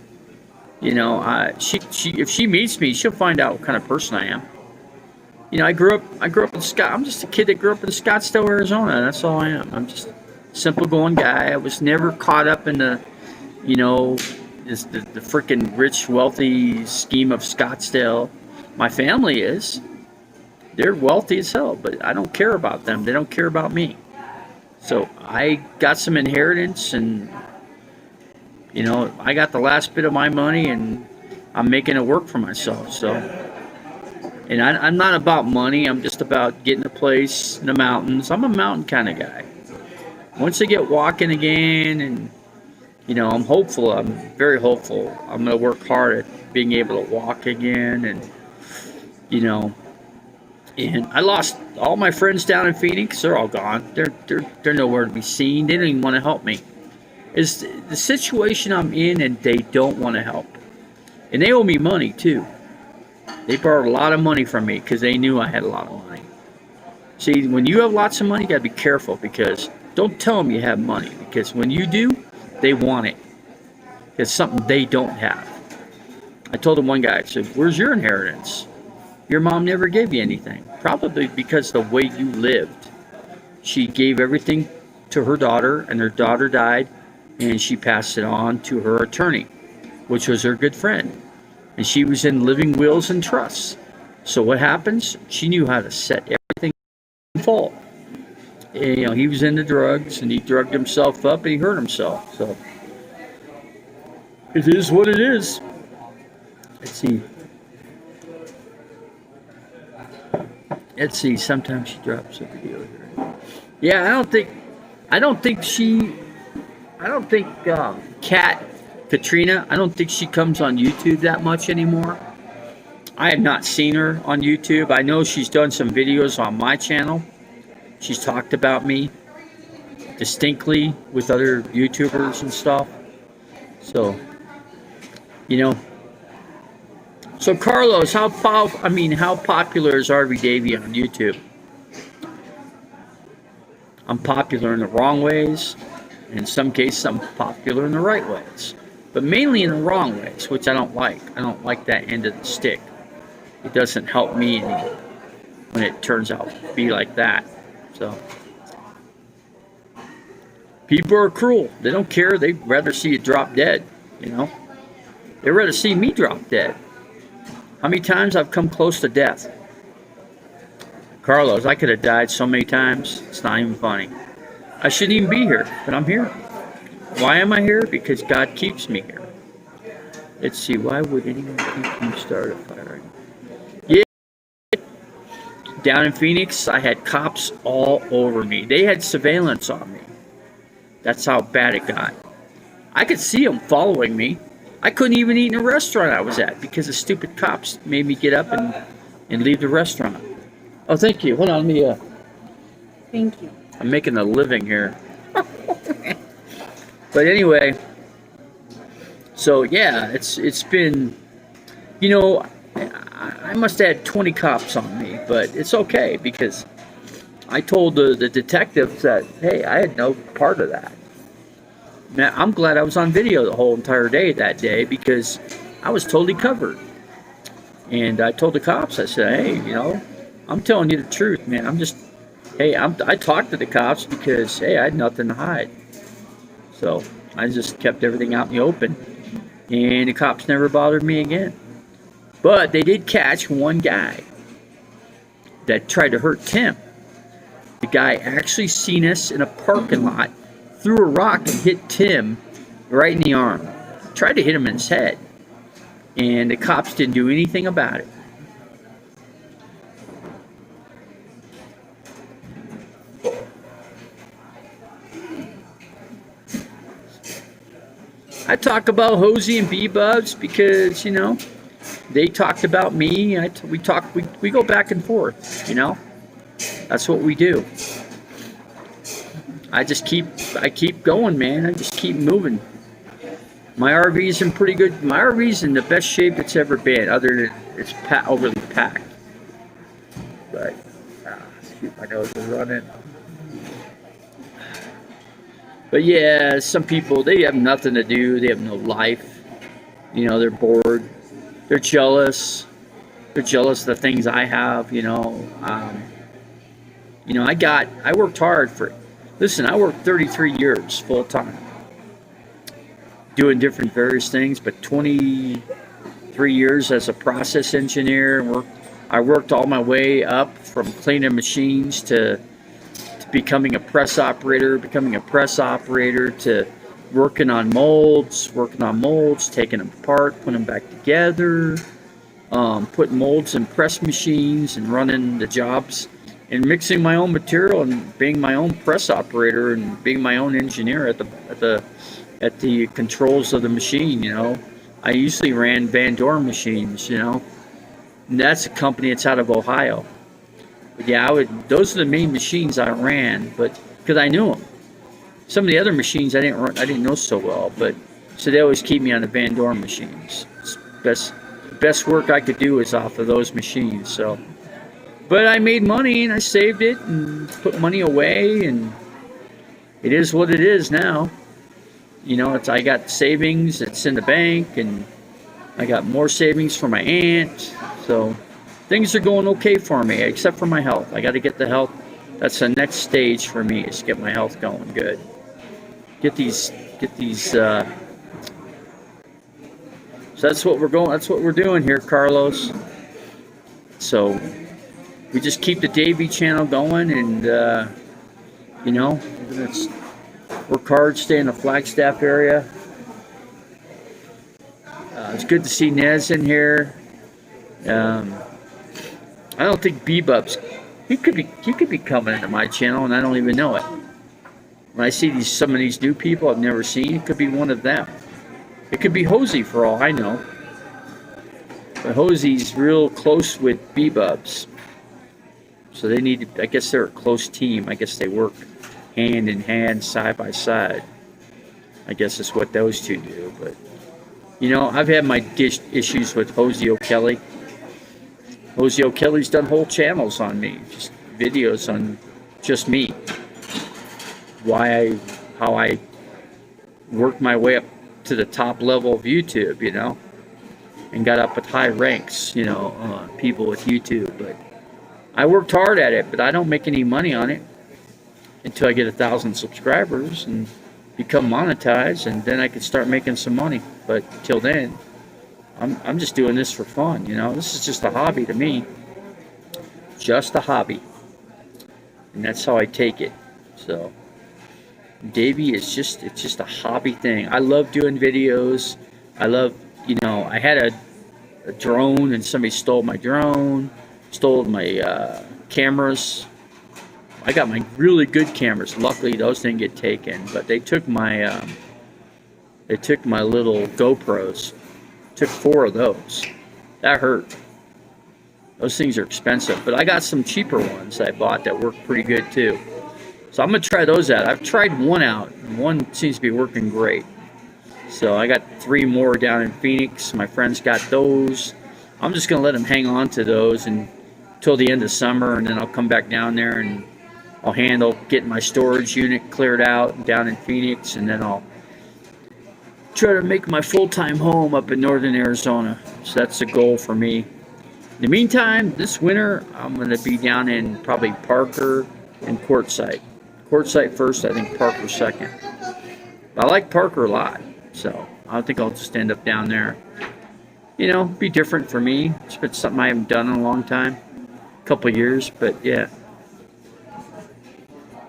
you know, if she meets me, she'll find out what kind of person I am. You know, I grew up in I'm just a kid that grew up in Scottsdale, Arizona. That's all I am. I'm just a simple going guy. I was never caught up in the, you know, the freaking rich, wealthy scheme of Scottsdale. My family is. They're wealthy as hell, but I don't care about them. They don't care about me. So I got some inheritance, and, you know, I got the last bit of my money, and I'm making it work for myself. So, and I'm not about money. I'm just about getting a place in the mountains. I'm a mountain kind of guy. Once I get walking again, and, you know, I'm hopeful. I'm very hopeful. I'm going to work hard at being able to walk again, and, you know, and I lost all my friends down in Phoenix. They're all gone. They're nowhere to be seen. They don't even want to help me. It's the situation I'm in, and they don't want to help. And they owe me money too. They borrowed a lot of money from me because they knew I had a lot of money. See, when you have lots of money, you got to be careful, because don't tell them you have money, because when you do, they want it. It's something they don't have. I told him, one guy, I said, "Where's your inheritance? Your mom never gave you anything." Probably because the way you lived. She gave everything to her daughter, and her daughter died, and she passed it on to her attorney, which was her good friend. And she was in living wills and trusts. So what happens? She knew how to set everything in full. he was into drugs and he drugged himself up and he hurt himself. So it is what it is. Let's see. Let's see. Sometimes she drops a video here. Yeah, I don't think Kat Katrina. I don't think she comes on YouTube that much anymore. I have not seen her on YouTube. I know she's done some videos on my channel. She's talked about me distinctly with other YouTubers and stuff. So, So Carlos, how popular is RV Davy on YouTube? I'm popular in the wrong ways. In some cases, I'm popular in the right ways. But mainly in the wrong ways, which I don't like. I don't like that end of the stick. It doesn't help me any when it turns out to be like that. So people are cruel. They don't care. They'd rather see you drop dead, They'd rather see me drop dead. How many times I've come close to death? Carlos, I could have died so many times, it's not even funny. I shouldn't even be here, but I'm here. Why am I here? Because God keeps me here. Let's see, why would anyone keep you start a fire? Yeah. Down in Phoenix, I had cops all over me. They had surveillance on me. That's how bad it got. I could see them following me. I couldn't even eat in a restaurant I was at because the stupid cops made me get up and leave the restaurant. Oh, thank you. Hold on, let me... Thank you. I'm making a living here. But anyway, so yeah, it's been, I must have had 20 cops on me, but it's okay because I told the detectives that, hey, I had no part of that. Now, I'm glad I was on video the whole entire day that day because I was totally covered. And I told the cops, I said, hey, I'm telling you the truth, man. I talked to the cops because, hey, I had nothing to hide. So I just kept everything out in the open. And the cops never bothered me again. But they did catch one guy that tried to hurt Tim. The guy actually seen us in a parking lot, threw a rock and hit Tim right in the arm. Tried to hit him in his head. And the cops didn't do anything about it. I talk about Hosey and B-Bubs because, they talked about me. We go back and forth, That's what we do. I keep going, man. I just keep moving. My RV's in pretty good. My RV's in the best shape it's ever been, other than it's overly packed. But my nose is running. But yeah, some people, they have nothing to do. They have no life. They're bored. They're jealous. They're jealous of the things I have. I worked hard for. Listen, I worked 33 years full time, doing different various things. But 23 years as a process engineer. I worked all my way up from cleaning machines to becoming a press operator, to working on molds, taking them apart, putting them back together, putting molds in press machines and running the jobs and mixing my own material and being my own press operator and being my own engineer at the controls of the machine. I usually ran Van Dorn machines, and that's a company that's out of Ohio. But yeah, those are the main machines I ran, but because I knew them. Some of the other machines I didn't know so well, but so they always keep me on the Van Dorn machines. It's best work I could do is off of those machines. So, but I made money and I saved it and put money away, and it is what it is now. I got savings. It's in the bank, and I got more savings for my aunt. So. Things are going okay for me, except for my health. I got to get the health. That's the next stage for me, is get my health going good. So that's what we're doing here, Carlos. So we just keep the Davy channel going, and You know, it's work hard, stay in the Flagstaff area. It's good to see Nez in here. I don't think Bebop's he could be coming into my channel and I don't even know it. When I see some of these new people I've never seen, it could be one of them. It could be Hosey for all I know. But Hosey's real close with Bebop's. So they need to, I guess they're a close team. I guess they work hand in hand, side by side. I guess that's what those two do. But, you know, I've had my issues with Hosey O'Kelly. Hosey O'Kelly's done whole channels on me, just videos on just me. How I worked my way up to the top level of YouTube, you know, and got up at high ranks, you know, people with YouTube. But I worked hard at it, but I don't make any money on it until I get 1,000 subscribers and become monetized, and then I can start making some money. But till then, I'm just doing this for fun, you know. This is just a hobby to me. Just a hobby. And that's how I take it. So Davy is it's just a hobby thing. I love doing videos. I love, you know, I had a drone and somebody stole my drone, stole my cameras. I got my really good cameras. Luckily those didn't get taken, but they took my little GoPros. Took 4 of those. That hurt. Those things are expensive, but I got some cheaper ones I bought that work pretty good too. So I'm gonna try those out. I've tried one out, and one seems to be working great. So I got 3 more down in Phoenix. My friends got those. I'm just gonna let them hang on to those until the end of summer, and then I'll come back down there and I'll handle getting my storage unit cleared out down in Phoenix, and then I'll try to make my full-time home up in northern Arizona. So that's the goal for me. In the meantime, this winter I'm going to be down in probably Parker and Quartzsite. Quartzsite first, I think Parker second. But I like Parker a lot, so I think I'll just end up down there. You know, be different for me. It's been something I haven't done in a long time, a couple of years, but yeah.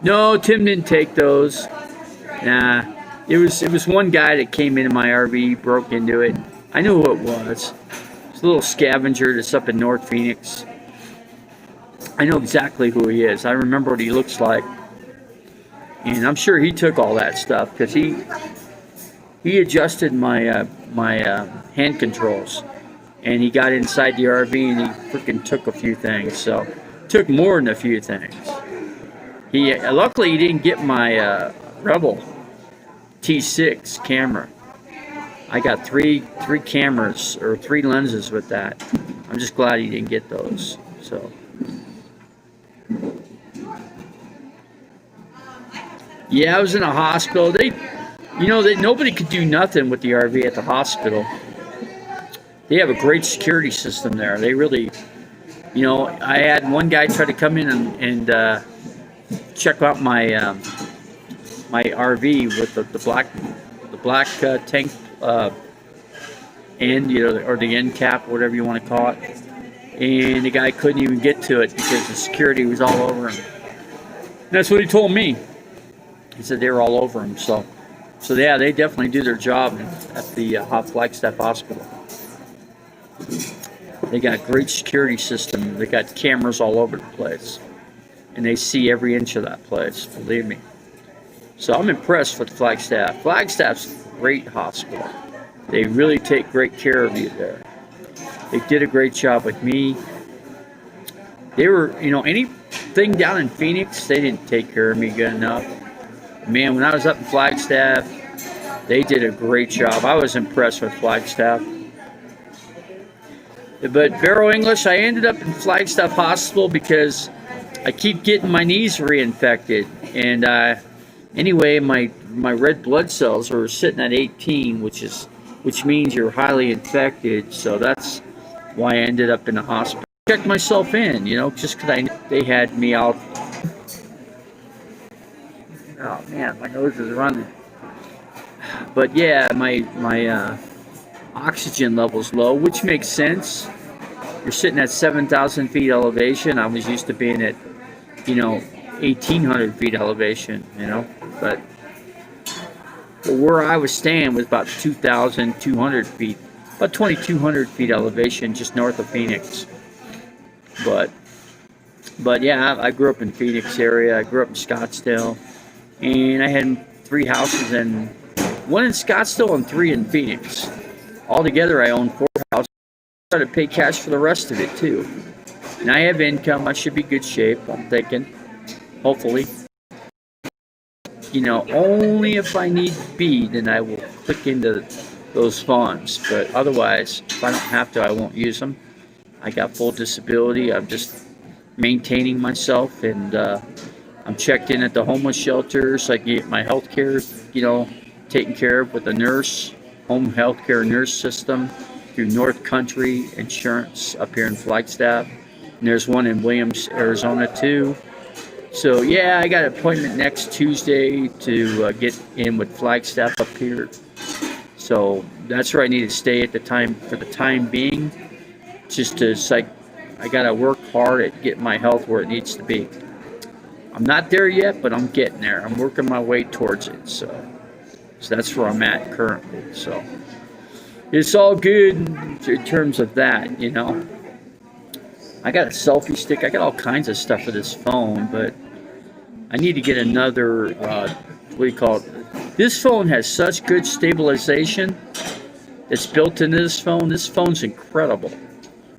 No, Tim didn't take those. Nah. It was one guy that came into my RV, broke into it. I knew who it was. It's a little scavenger that's up in North Phoenix. I know exactly who he is. I remember what he looks like. And I'm sure he took all that stuff because he adjusted my hand controls. And he got inside the RV and he freaking took a few things. So, took more than a few things. Luckily he didn't get my Rebel T6 camera. I got three cameras or 3 lenses with that. I'm just glad he didn't get those. So yeah, I was in a hospital. Nobody could do nothing with the RV at the hospital. They have a great security system there. They really, you know, I had one guy try to come in and check out my my RV with the black tank end, you know, or the end cap, whatever you want to call it. And the guy couldn't even get to it because the security was all over him. And that's what he told me. He said they were all over him. So yeah, they definitely do their job at the Flagstaff Hospital. They got a great security system. They got cameras all over the place, and they see every inch of that place. Believe me. So I'm impressed with Flagstaff. Flagstaff's a great hospital. They really take great care of you there. They did a great job with me. They were, you know, anything down in Phoenix, they didn't take care of me good enough. Man, when I was up in Flagstaff, they did a great job. I was impressed with Flagstaff. But Vero English, I ended up in Flagstaff Hospital because I keep getting my knees reinfected. And anyway, my red blood cells are sitting at 18, which means you're highly infected. So that's why I ended up in the hospital. Checked myself in, you know, just because they had me out. Oh man, my nose is running. But yeah, my oxygen level's low, which makes sense. You're sitting at 7,000 feet elevation. I was used to being at, you know, 1,800 feet elevation, you know. But where I was staying was about 2,200 feet, about 2,200 feet elevation, just north of Phoenix. But yeah, I grew up in Phoenix area. I grew up in Scottsdale, and I had 3 houses, and 1 in Scottsdale and 3 in Phoenix. Altogether, I own 4 houses. I started to pay cash for the rest of it too. And I have income. I should be good shape, I'm thinking. Hopefully. You know, only if I need be, then I will click into those funds. But otherwise, if I don't have to, I won't use them. I got full disability. I'm just maintaining myself, and I'm checked in at the homeless shelter, so I can get my health care, you know, taken care of with a nurse, home health care nurse system through North Country Insurance up here in Flagstaff. And there's one in Williams, Arizona too. So yeah, I got an appointment next Tuesday to get in with Flagstaff up here. So that's where I need to stay at the time for the time being. Just to, it's like I gotta work hard at getting my health where it needs to be. I'm not there yet, but I'm getting there. I'm working my way towards it. So that's where I'm at currently. So it's all good in terms of that, you know. I got a selfie stick. I got all kinds of stuff for this phone, but I need to get another, what do you call it? This phone has such good stabilization that's built into this phone. This phone's incredible.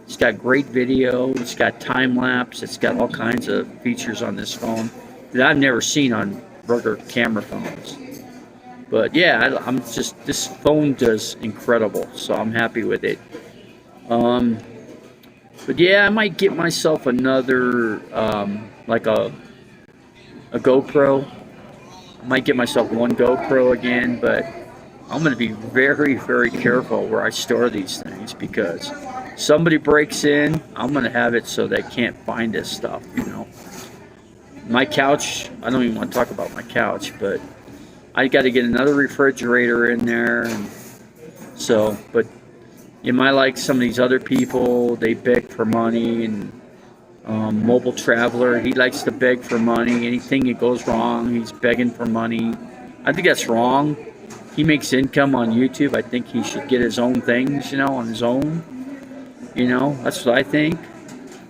It's got great video. It's got time lapse. It's got all kinds of features on this phone that I've never seen on regular camera phones. But yeah, I'm just, this phone does incredible, so I'm happy with it. But yeah, I might get myself another, like a GoPro. I might get myself one GoPro again, but I'm going to be very, very careful where I store these things, because somebody breaks in, I'm going to have it so they can't find this stuff, you know. My couch, I don't even want to talk about my couch, but I got to get another refrigerator in there. And so, but you might like some of these other people, they beg for money, and Mobile Traveler, he likes to beg for money. Anything that goes wrong, he's begging for money. I think that's wrong. He makes income on YouTube. I think he should get his own things, you know, on his own. You know, that's what I think.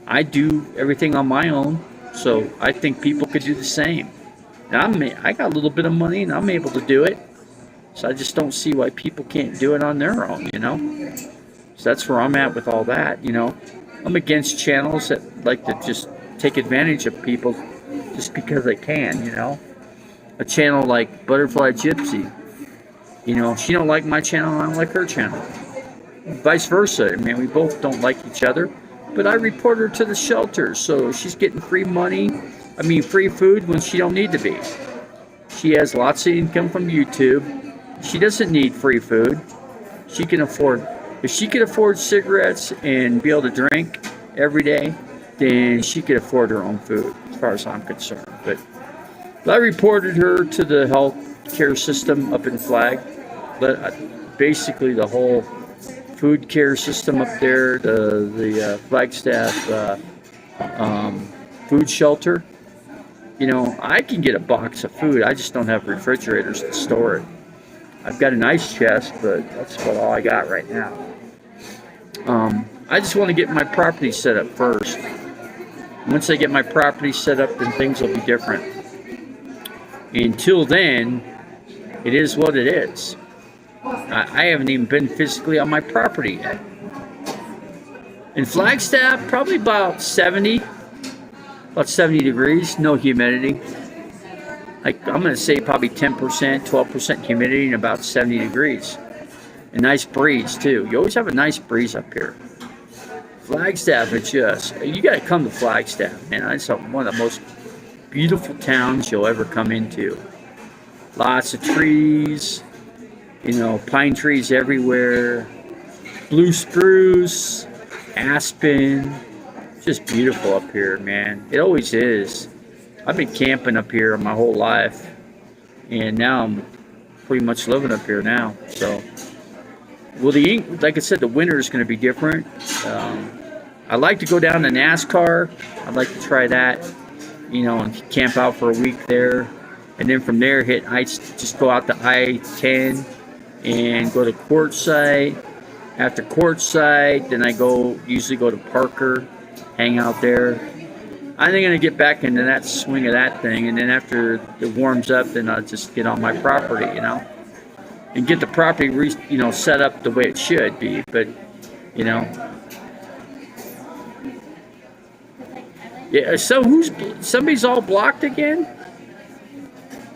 I do everything on my own, so I think people could do the same. Now, I got a little bit of money, and I'm able to do it. So I just don't see why people can't do it on their own, you know. So that's where I'm at with all that, you know. I'm against channels that like to just take advantage of people just because they can, you know. A channel like Butterfly Gypsy, you know, she don't like my channel, I don't like her channel. Vice versa. I mean, we both don't like each other, but I report her to the shelter, so she's getting free money. I mean, free food when she don't need to be. She has lots of income from YouTube. She doesn't need free food. She can afford, if she could afford cigarettes and be able to drink every day, then she could afford her own food, as far as I'm concerned. But I reported her to the health care system up in Flag. Basically, the whole food care system up there, the Flagstaff food shelter. You know, I can get a box of food. I just don't have refrigerators to store it. I've got an ice chest, but that's about all I got right now. I just want to get my property set up first. Once I get my property set up, then things will be different. Until then, it is what it is. I haven't even been physically on my property yet. In Flagstaff, probably about 70 degrees, no humidity. Like, I'm going to say probably 10%, 12% humidity and about 70 degrees. A nice breeze, too. You always have a nice breeze up here. Flagstaff, it's just, you got to come to Flagstaff, man. It's one of the most beautiful towns you'll ever come into. Lots of trees, you know, pine trees everywhere, blue spruce, aspen. Just beautiful up here, man. It always is. I've been camping up here my whole life, and now I'm pretty much living up here now. So, well, like I said, the winter is going to be different. I like to go down to NASCAR. I'd like to try that. and camp out for a week there. And then from there, just go out to I-10 and go to Quartzsite. After Quartzsite, then I usually go to Parker, hang out there. I think I'm gonna get back into that swing of that thing, and then after it warms up, then I'll just get on my property, and get the property, set up the way it should be. But, yeah. So somebody's all blocked again?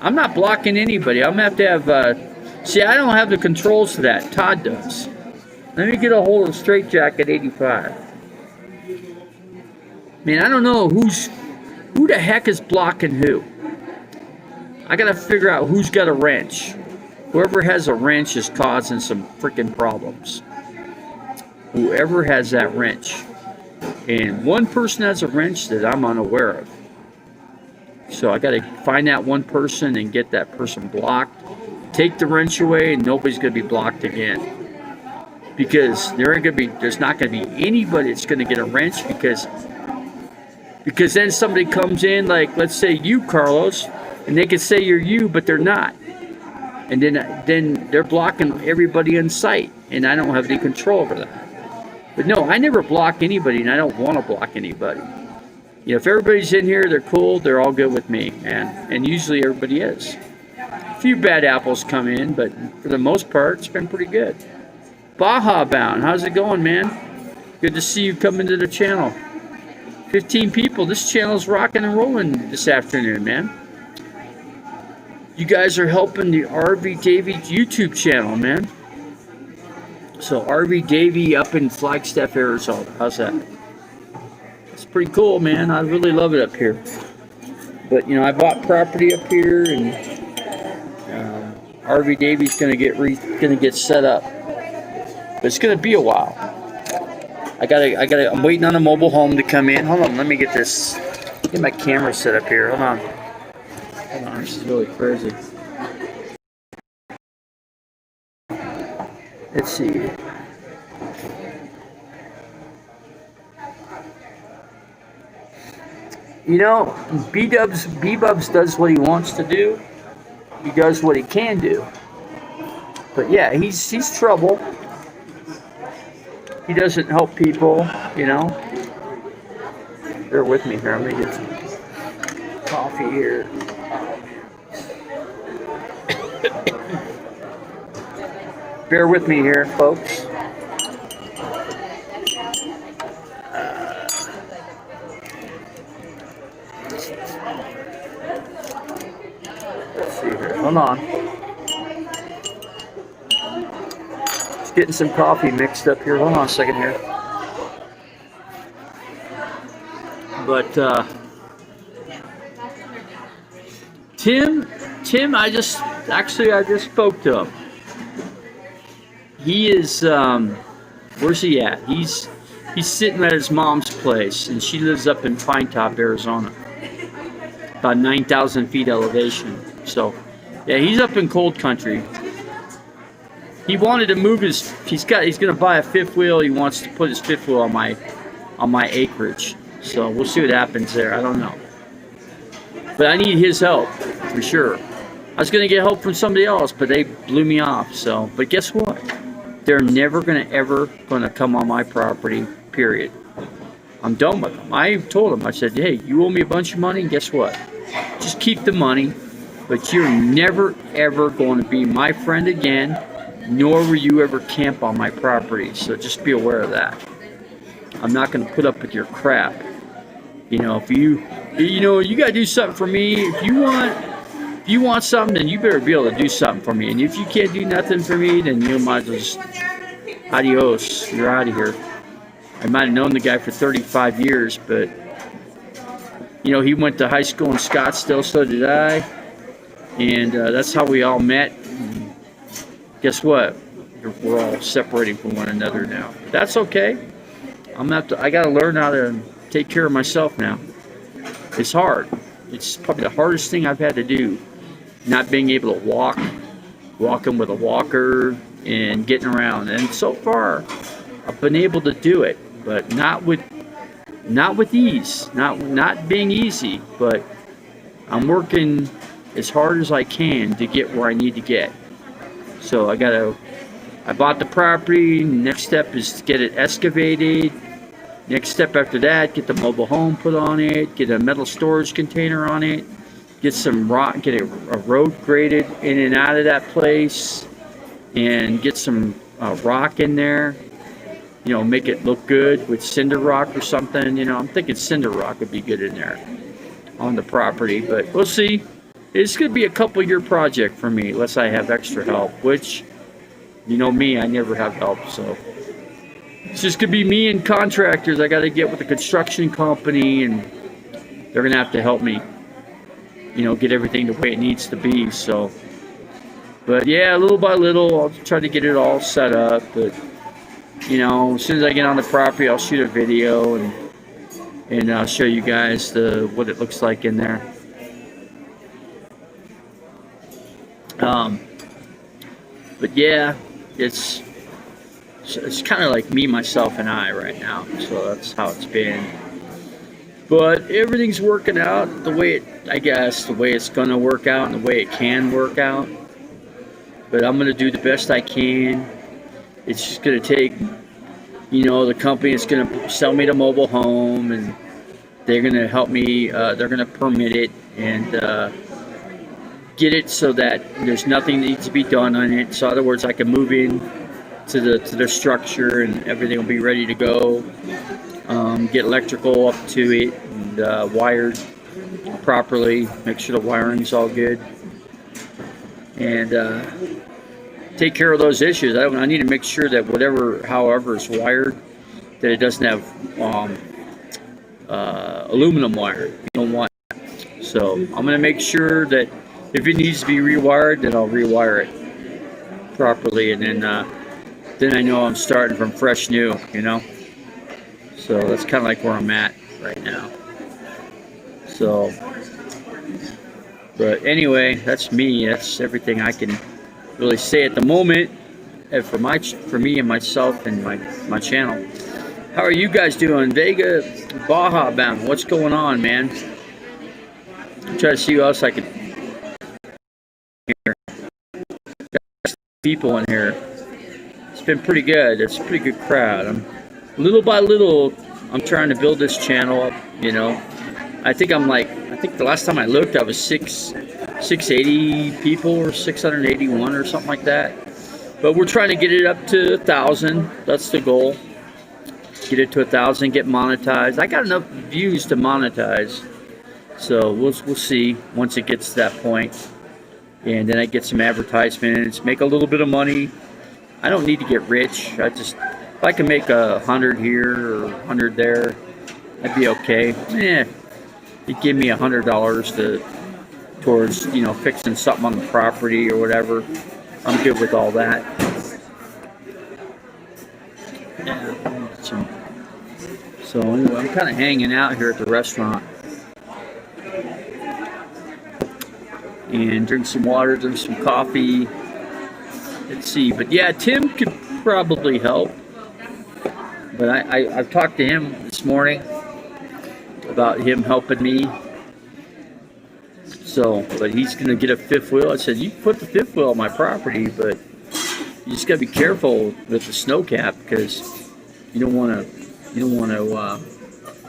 I'm not blocking anybody. I'm gonna have to have. See, I don't have the controls to that. Todd does. Let me get a hold of Straight Jacket 85. Man, I don't know who the heck is blocking who. I gotta figure out who's got a wrench. Whoever has a wrench is causing some freaking problems. Whoever has that wrench. And one person has a wrench that I'm unaware of. So I gotta find that one person and get that person blocked. Take the wrench away and nobody's gonna be blocked again. Because there's not gonna be anybody that's gonna get a wrench because then somebody comes in, like let's say you, Carlos, and they can say you're you, but they're not. And then they're blocking everybody in sight, and I don't have any control over that. But no, I never block anybody, and I don't want to block anybody. If everybody's in here, they're cool, they're all good with me, man. And usually everybody is. A few bad apples come in, but for the most part, it's been pretty good. Baja Bound, how's it going, man? Good to see you coming to the channel. 15 people. This channel's rocking and rolling this afternoon, man. You guys are helping the RV Davy YouTube channel, man. So RV Davy up in Flagstaff, Arizona. How's that? It's pretty cool, man. I really love it up here. But I bought property up here, and RV Davy's gonna get set up. But it's gonna be a while. I'm waiting on a mobile home to come in. Hold on, let me get my camera set up here. Hold on, this is really crazy. Let's see. B-Bubs does what he wants to do. He does what he can do. But yeah, he's trouble. He doesn't help people, Bear with me here. I'm gonna get some coffee here. Bear with me here, folks. Let's see here. Hold on. Getting some coffee mixed up here. Hold on a second here. But Tim, I just spoke to him. He is where's he at? He's sitting at his mom's place, and she lives up in Pine Top, Arizona, about 9,000 feet elevation. So yeah, he's up in cold country. He wanted to move he's gonna buy a fifth wheel. He wants to put his fifth wheel on my acreage. So we'll see what happens there. I don't know. But I need his help, for sure. I was gonna get help from somebody else, but they blew me off. So, but guess what? They're never ever gonna come on my property, period. I'm done with them. I told them, I said, hey, you owe me a bunch of money, and guess what? Just keep the money, but you're never ever going to be my friend again. Nor will you ever camp on my property, so just be aware of that. I'm not going to put up with your crap. If you got to do something for me. If you want something, then you better be able to do something for me. And if you can't do nothing for me, then you might as well just adios. You're out of here. I might have known the guy for 35 years, but he went to high school in Scottsdale, so did I, and that's how we all met. Guess what? We're all separating from one another now. That's okay. I gotta learn how to take care of myself now. It's hard. It's probably the hardest thing I've had to do. Not being able to walking with a walker and getting around. And so far, I've been able to do it, but not with not with ease, not being easy, but I'm working as hard as I can to get where I need to get. So I bought the property. Next step is to get it excavated. Next step after that, get the mobile home put on it, get a metal storage container on it, get some rock, get a road graded in and out of that place, and get some rock in there. You know, make it look good with cinder rock or something. You know, I'm thinking cinder rock would be good in there on the property, but we'll see. It's going to be a couple-year project for me unless I have extra help, which, you know me, I never have help, so it's just going to be me and contractors. I got to get with the construction company, and they're going to have to help me, you know, get everything the way it needs to be. So, but yeah, little by little, I'll try to get it all set up. But you know, as soon as I get on the property, I'll shoot a video and I'll show you guys what it looks like in there. But yeah, it's kind of like me, myself, and I right now. So that's how it's been. But everything's working out the way the way it's gonna work out and the way it can work out. But I'm gonna do the best I can. It's just gonna take, you know, the company is gonna sell me the mobile home, and they're gonna help me. They're gonna permit it and get it so that there's nothing that needs to be done on it. So in other words, I can move in to their structure and everything will be ready to go. Get electrical up to it and wired properly. Make sure the wiring's all good, and take care of those issues. I need to make sure that however it's wired, that it doesn't have aluminum wire. You don't want that. So I'm going to make sure that if it needs to be rewired, then I'll rewire it properly, and then I know I'm starting from fresh new, you know. So that's kind of like where I'm at right now. So, but anyway, that's me. That's everything I can really say at the moment, and for me and myself and my channel. How are you guys doing? Vega, Baja bound. What's going on, man? I'm trying to see who else I could hear. People in here. It's been pretty good. It's a pretty good crowd. Little by little, I'm trying to build this channel up, you know. I think the last time I looked, I was 680 people or 681 or something like that. But we're trying to get it up to 1,000. That's the goal. Get it to 1,000, get monetized. I got enough views to monetize. So we'll see once it gets to that point. And then I get some advertisements, make a little bit of money. I don't need to get rich. If I can make 100 here or 100 there, that'd be okay. It'd give me $100 towards, you know, fixing something on the property or whatever. I'm good with all that. Yeah. So anyway, I'm kind of hanging out here at the restaurant and drink some water, drink some coffee. Let's see. But yeah, Tim could probably help. But I've talked to him this morning about him helping me. So, but he's gonna get a fifth wheel. I said, you put the fifth wheel on my property, but you just gotta be careful with the snow cap, because you don't want to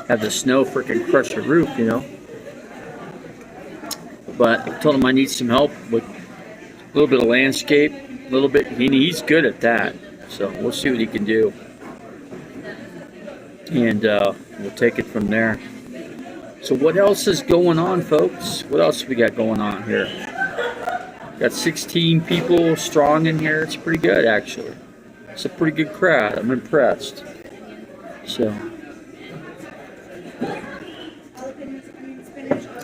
have the snow freaking crush your roof, you know. But I told him I need some help with a little bit of landscape, a little bit. He's good at that, so we'll see what he can do, and we'll take it from there. So what else is going on, folks? What else we got going on here? Got 16 people strong in here. It's pretty good, actually. It's a pretty good crowd. I'm impressed. So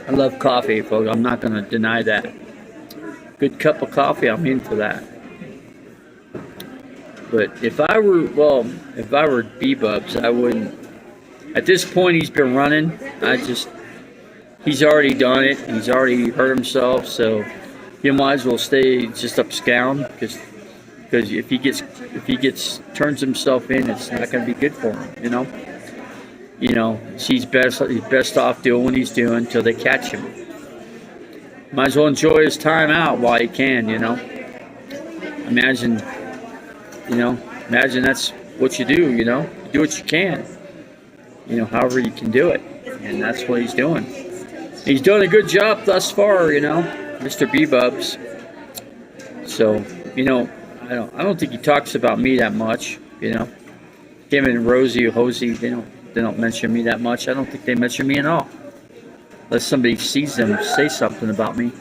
I love coffee, folks. I'm not going to deny that. Good cup of coffee, I'm in for that. But if I were B-Bubs, I wouldn't. At this point, he's been running. He's already done it. He's already hurt himself, so he might as well stay just upscaled, because if he turns himself in, it's not going to be good for him, you know. You know, he's best off doing what he's doing until they catch him. Might as well enjoy his time out while he can, you know. Imagine, imagine that's what you do, you know. You do what you can, however you can do it. And that's what he's doing. He's doing a good job thus far, Mr. B-Bubs. So, I don't think he talks about me that much, Him and Rosie or Hosey, they don't mention me that much. I don't think they mention me at all. Unless somebody sees them say something about me.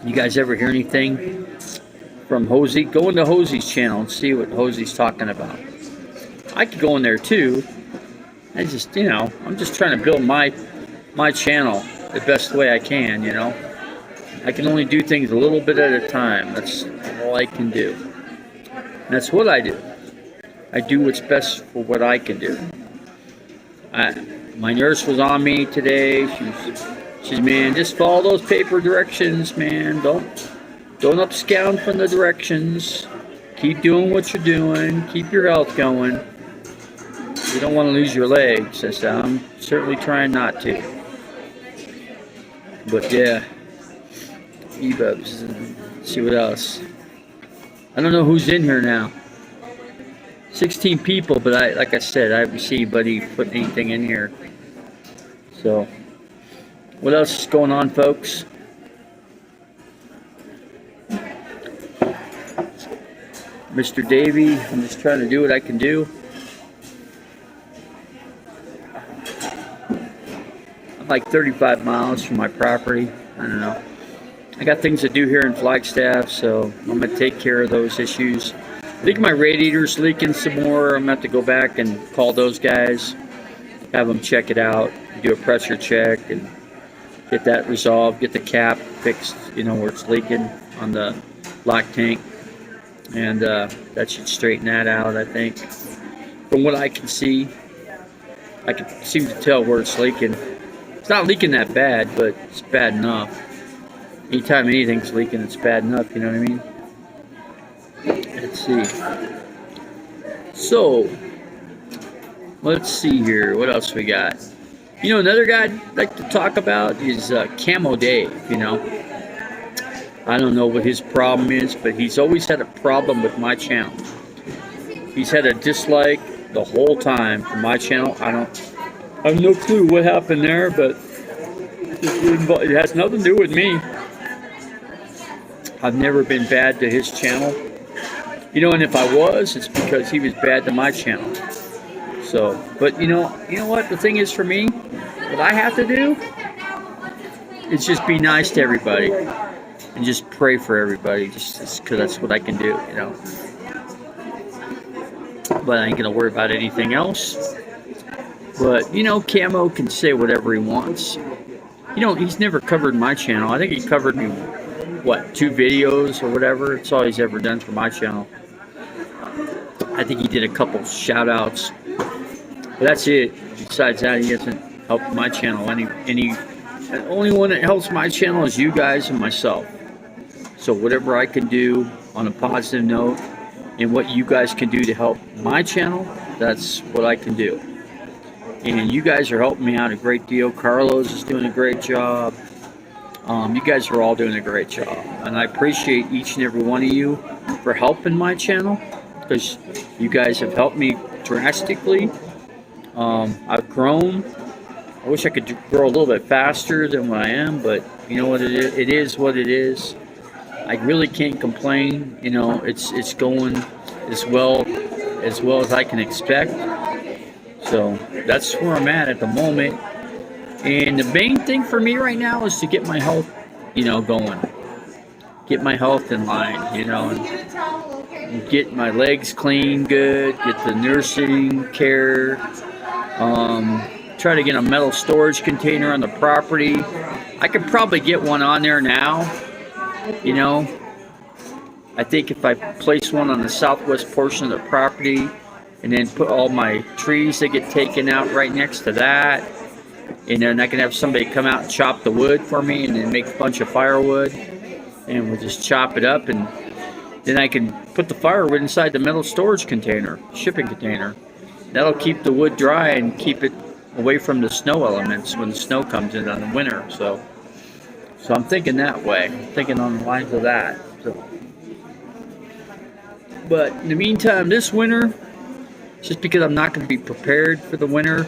You guys ever hear anything from Hosey? Go into Hosey's channel and see what Hosey's talking about. I could go in there too. I just, I'm just trying to build my channel the best way I can, I can only do things a little bit at a time. That's all I can do. And that's what I do. I do what's best for what I can do. My nurse was on me today. She's man, just follow those paper directions, man. Don't abscond from the directions. Keep doing what you're doing. Keep your health going. You don't want to lose your legs. I'm certainly trying not to. But yeah, E-Bubs. Let's see what else. I don't know who's in here now. 16 people, but like I said, I haven't seen anybody put anything in here. So, what else is going on, folks? Mr. Davy, I'm just trying to do what I can do. I'm like 35 miles from my property. I don't know. I got things to do here in Flagstaff, so I'm going to take care of those issues. I think my radiator's leaking some more. I'm going to have to go back and call those guys, have them check it out, do a pressure check, and get that resolved, get the cap fixed, where it's leaking on the lock tank. And that should straighten that out, I think. From what I can see, I can seem to tell where it's leaking. It's not leaking that bad, but it's bad enough. Anytime anything's leaking, it's bad enough, you know what I mean? Let's see. So, let's see here. What else we got? Another guy I'd like to talk about is Camo Dave, I don't know what his problem is, but he's always had a problem with my channel. He's had a dislike the whole time for my channel. I have no clue what happened there, but it has nothing to do with me. I've never been bad to his channel. And if I was, it's because he was bad to my channel. So, but you know what the thing is for me? What I have to do is just be nice to everybody and just pray for everybody, just because that's what I can do, But I ain't gonna worry about anything else. But Camo can say whatever he wants. He's never covered my channel. I think he covered me, 2 videos or whatever. It's all he's ever done for my channel. I think he did a couple shout outs, but that's it. Besides that, he hasn't helped my channel any. The only one that helps my channel is you guys and myself. So whatever I can do on a positive note and what you guys can do to help my channel, that's what I can do. And you guys are helping me out a great deal. Carlos is doing a great job. You guys are all doing a great job. And I appreciate each and every one of you for helping my channel, because you guys have helped me drastically. I've grown. I wish I could grow a little bit faster than what I am, but you know what it is what it is. I really can't complain. It's going as well as I can expect. So that's where I'm at the moment. And the main thing for me right now is to get my health, going. Get my health in line, and get my legs clean, good. Get the nursing care. Try to get a metal storage container on the property. I could probably get one on there now. I think if I place one on the southwest portion of the property and then put all my trees that get taken out right next to that, and then I can have somebody come out and chop the wood for me and then make a bunch of firewood, and we'll just chop it up, and then I can put the firewood inside the metal storage container, shipping container, that'll keep the wood dry and keep it away from the snow elements when the snow comes in the winter. So I'm thinking that way. I'm thinking on the lines of that. So, but in the meantime, this winter, just because I'm not going to be prepared for the winter,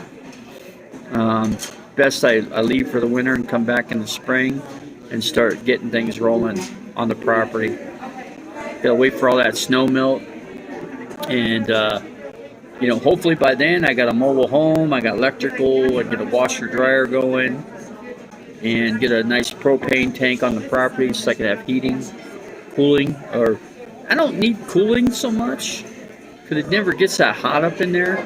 best I leave for the winter and come back in the spring and start getting things rolling on the property. Gotta wait for all that snow melt, and hopefully by then I got a mobile home, I got electrical, I get a washer dryer going, and get a nice propane tank on the property so I can have heating, cooling, or I don't need cooling so much because it never gets that hot up in there.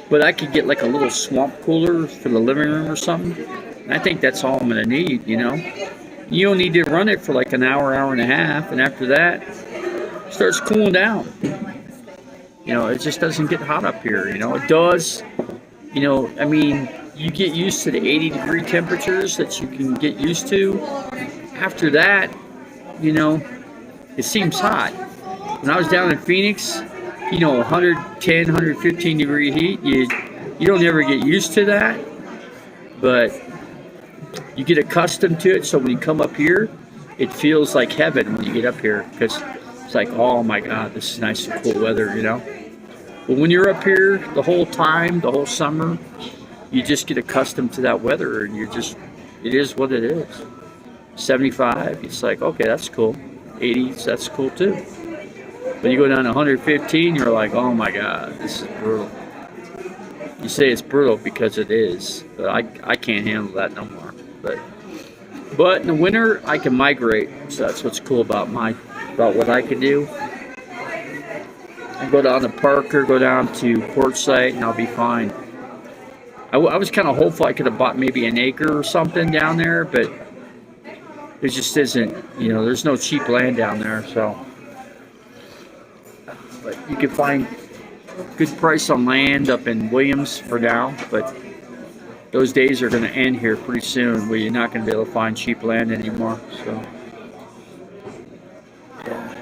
But I could get like a little swamp cooler for the living room or something. And I think that's all I'm gonna need, You don't need to run it for like an hour, hour and a half, and after that, it starts cooling down. It just doesn't get hot up here, It does, you get used to the 80-degree temperatures that you can get used to. After that, it seems hot. When I was down in Phoenix, 110, 115 degree heat, you don't ever get used to that, but you get accustomed to it. So when you come up here, it feels like heaven when you get up here, because it's like, oh my God, this is nice and cool weather, But when you're up here the whole time, the whole summer, you just get accustomed to that weather, and it is what it is. 75, it's like, okay, that's cool. 80s, that's cool too. But you go down to 115, you're like, oh my God, this is brutal. You say it's brutal because it is, but I can't handle that no more. But in the winter, I can migrate, so that's what's cool about what I can do. I go down to Parker, go down to Quartzsite, and I'll be fine. I was kind of hopeful I could have bought maybe an acre or something down there, but there just isn't, there's no cheap land down there, so. But you can find good price on land up in Williams for now, but those days are going to end here pretty soon where you're not going to be able to find cheap land anymore.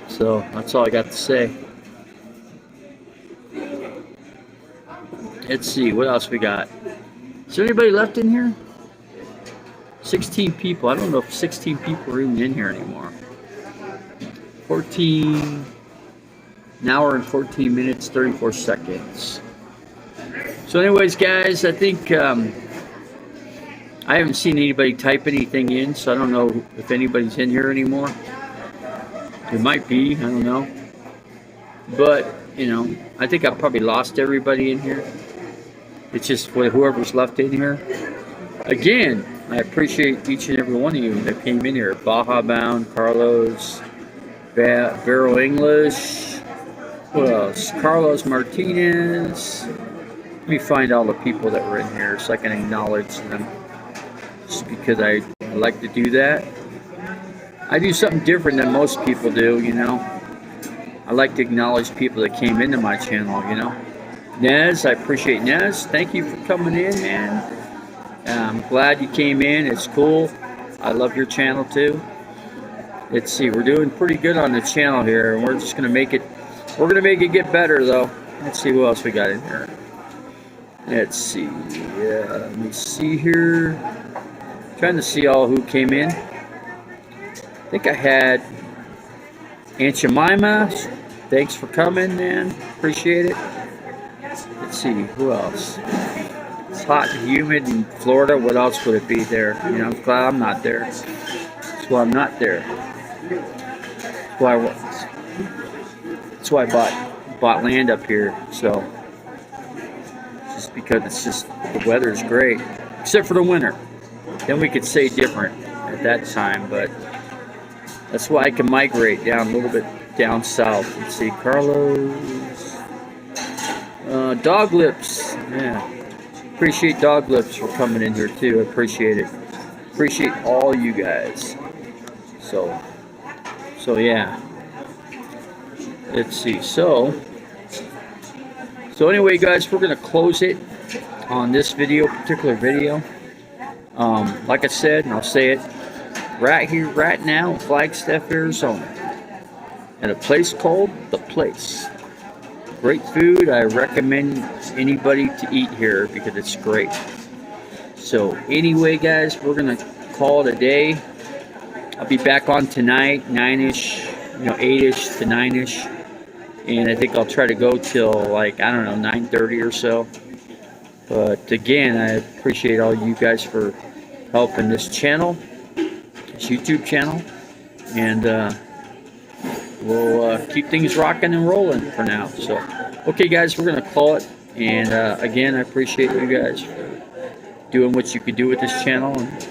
So that's all I got to say. Let's see, what else we got? Is there anybody left in here? 16 people. I don't know if 16 people are even in here anymore. 1 hour and 14 minutes, 34 seconds. So anyways, guys, I think I haven't seen anybody type anything in, so I don't know if anybody's in here anymore. It might be, I don't know. But, I think I probably lost everybody in here. It's just whoever's left in here. Again, I appreciate each and every one of you that came in here. Baja Bound, Carlos, Vero English, who else? Carlos Martinez. Let me find all the people that were in here so I can acknowledge them. Just because I like to do that. I do something different than most people do, I like to acknowledge people that came into my channel, Nez, I appreciate Nez. Thank you for coming in, man. I'm glad you came in. It's cool. I love your channel too. Let's see, we're doing pretty good on the channel here, and we're just gonna make it. We're gonna make it get better though. Let's see who else we got in here. Let's see. Yeah, let me see here. Trying to see all who came in. I think I had Aunt Jemima. Thanks for coming, man. Appreciate it. Let's see, who else? It's hot and humid in Florida. What else would it be there? I'm glad I'm not there. That's why I'm not there. That's why I bought land up here. So just because the weather's great, except for the winter. Then we could say different at that time, but that's why I can migrate down a little bit down south. Let's see, Carlos. Dog Lips. Yeah. Appreciate Dog Lips for coming in here too. I appreciate it. Appreciate all you guys. So yeah. Let's see. So anyway, guys, we're gonna close it on this particular video. Like I said, and I'll say it right here, right now in Flagstaff, Arizona, at a place called The Place. great food. I recommend anybody to eat here because it's great. So anyway, guys, we're gonna call it a day. I'll be back on tonight, 9-ish, 8-ish to 9-ish. And I think I'll try to go till like, I don't know, 9:30 or so. But again, I appreciate all you guys for helping this channel, this YouTube channel. And we'll keep things rocking and rolling for now. So, okay, guys, we're going to call it. And again, I appreciate you guys for doing what you could do with this channel. And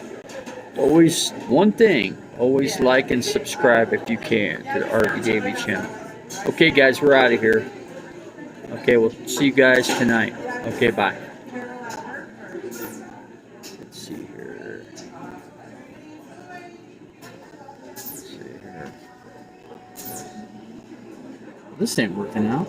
always, one thing, always like and subscribe if you can to the RV Davy channel. Okay, guys, we're out of here. Okay, we'll see you guys tonight. Okay, bye. Let's see here. Let's see here. This ain't working out.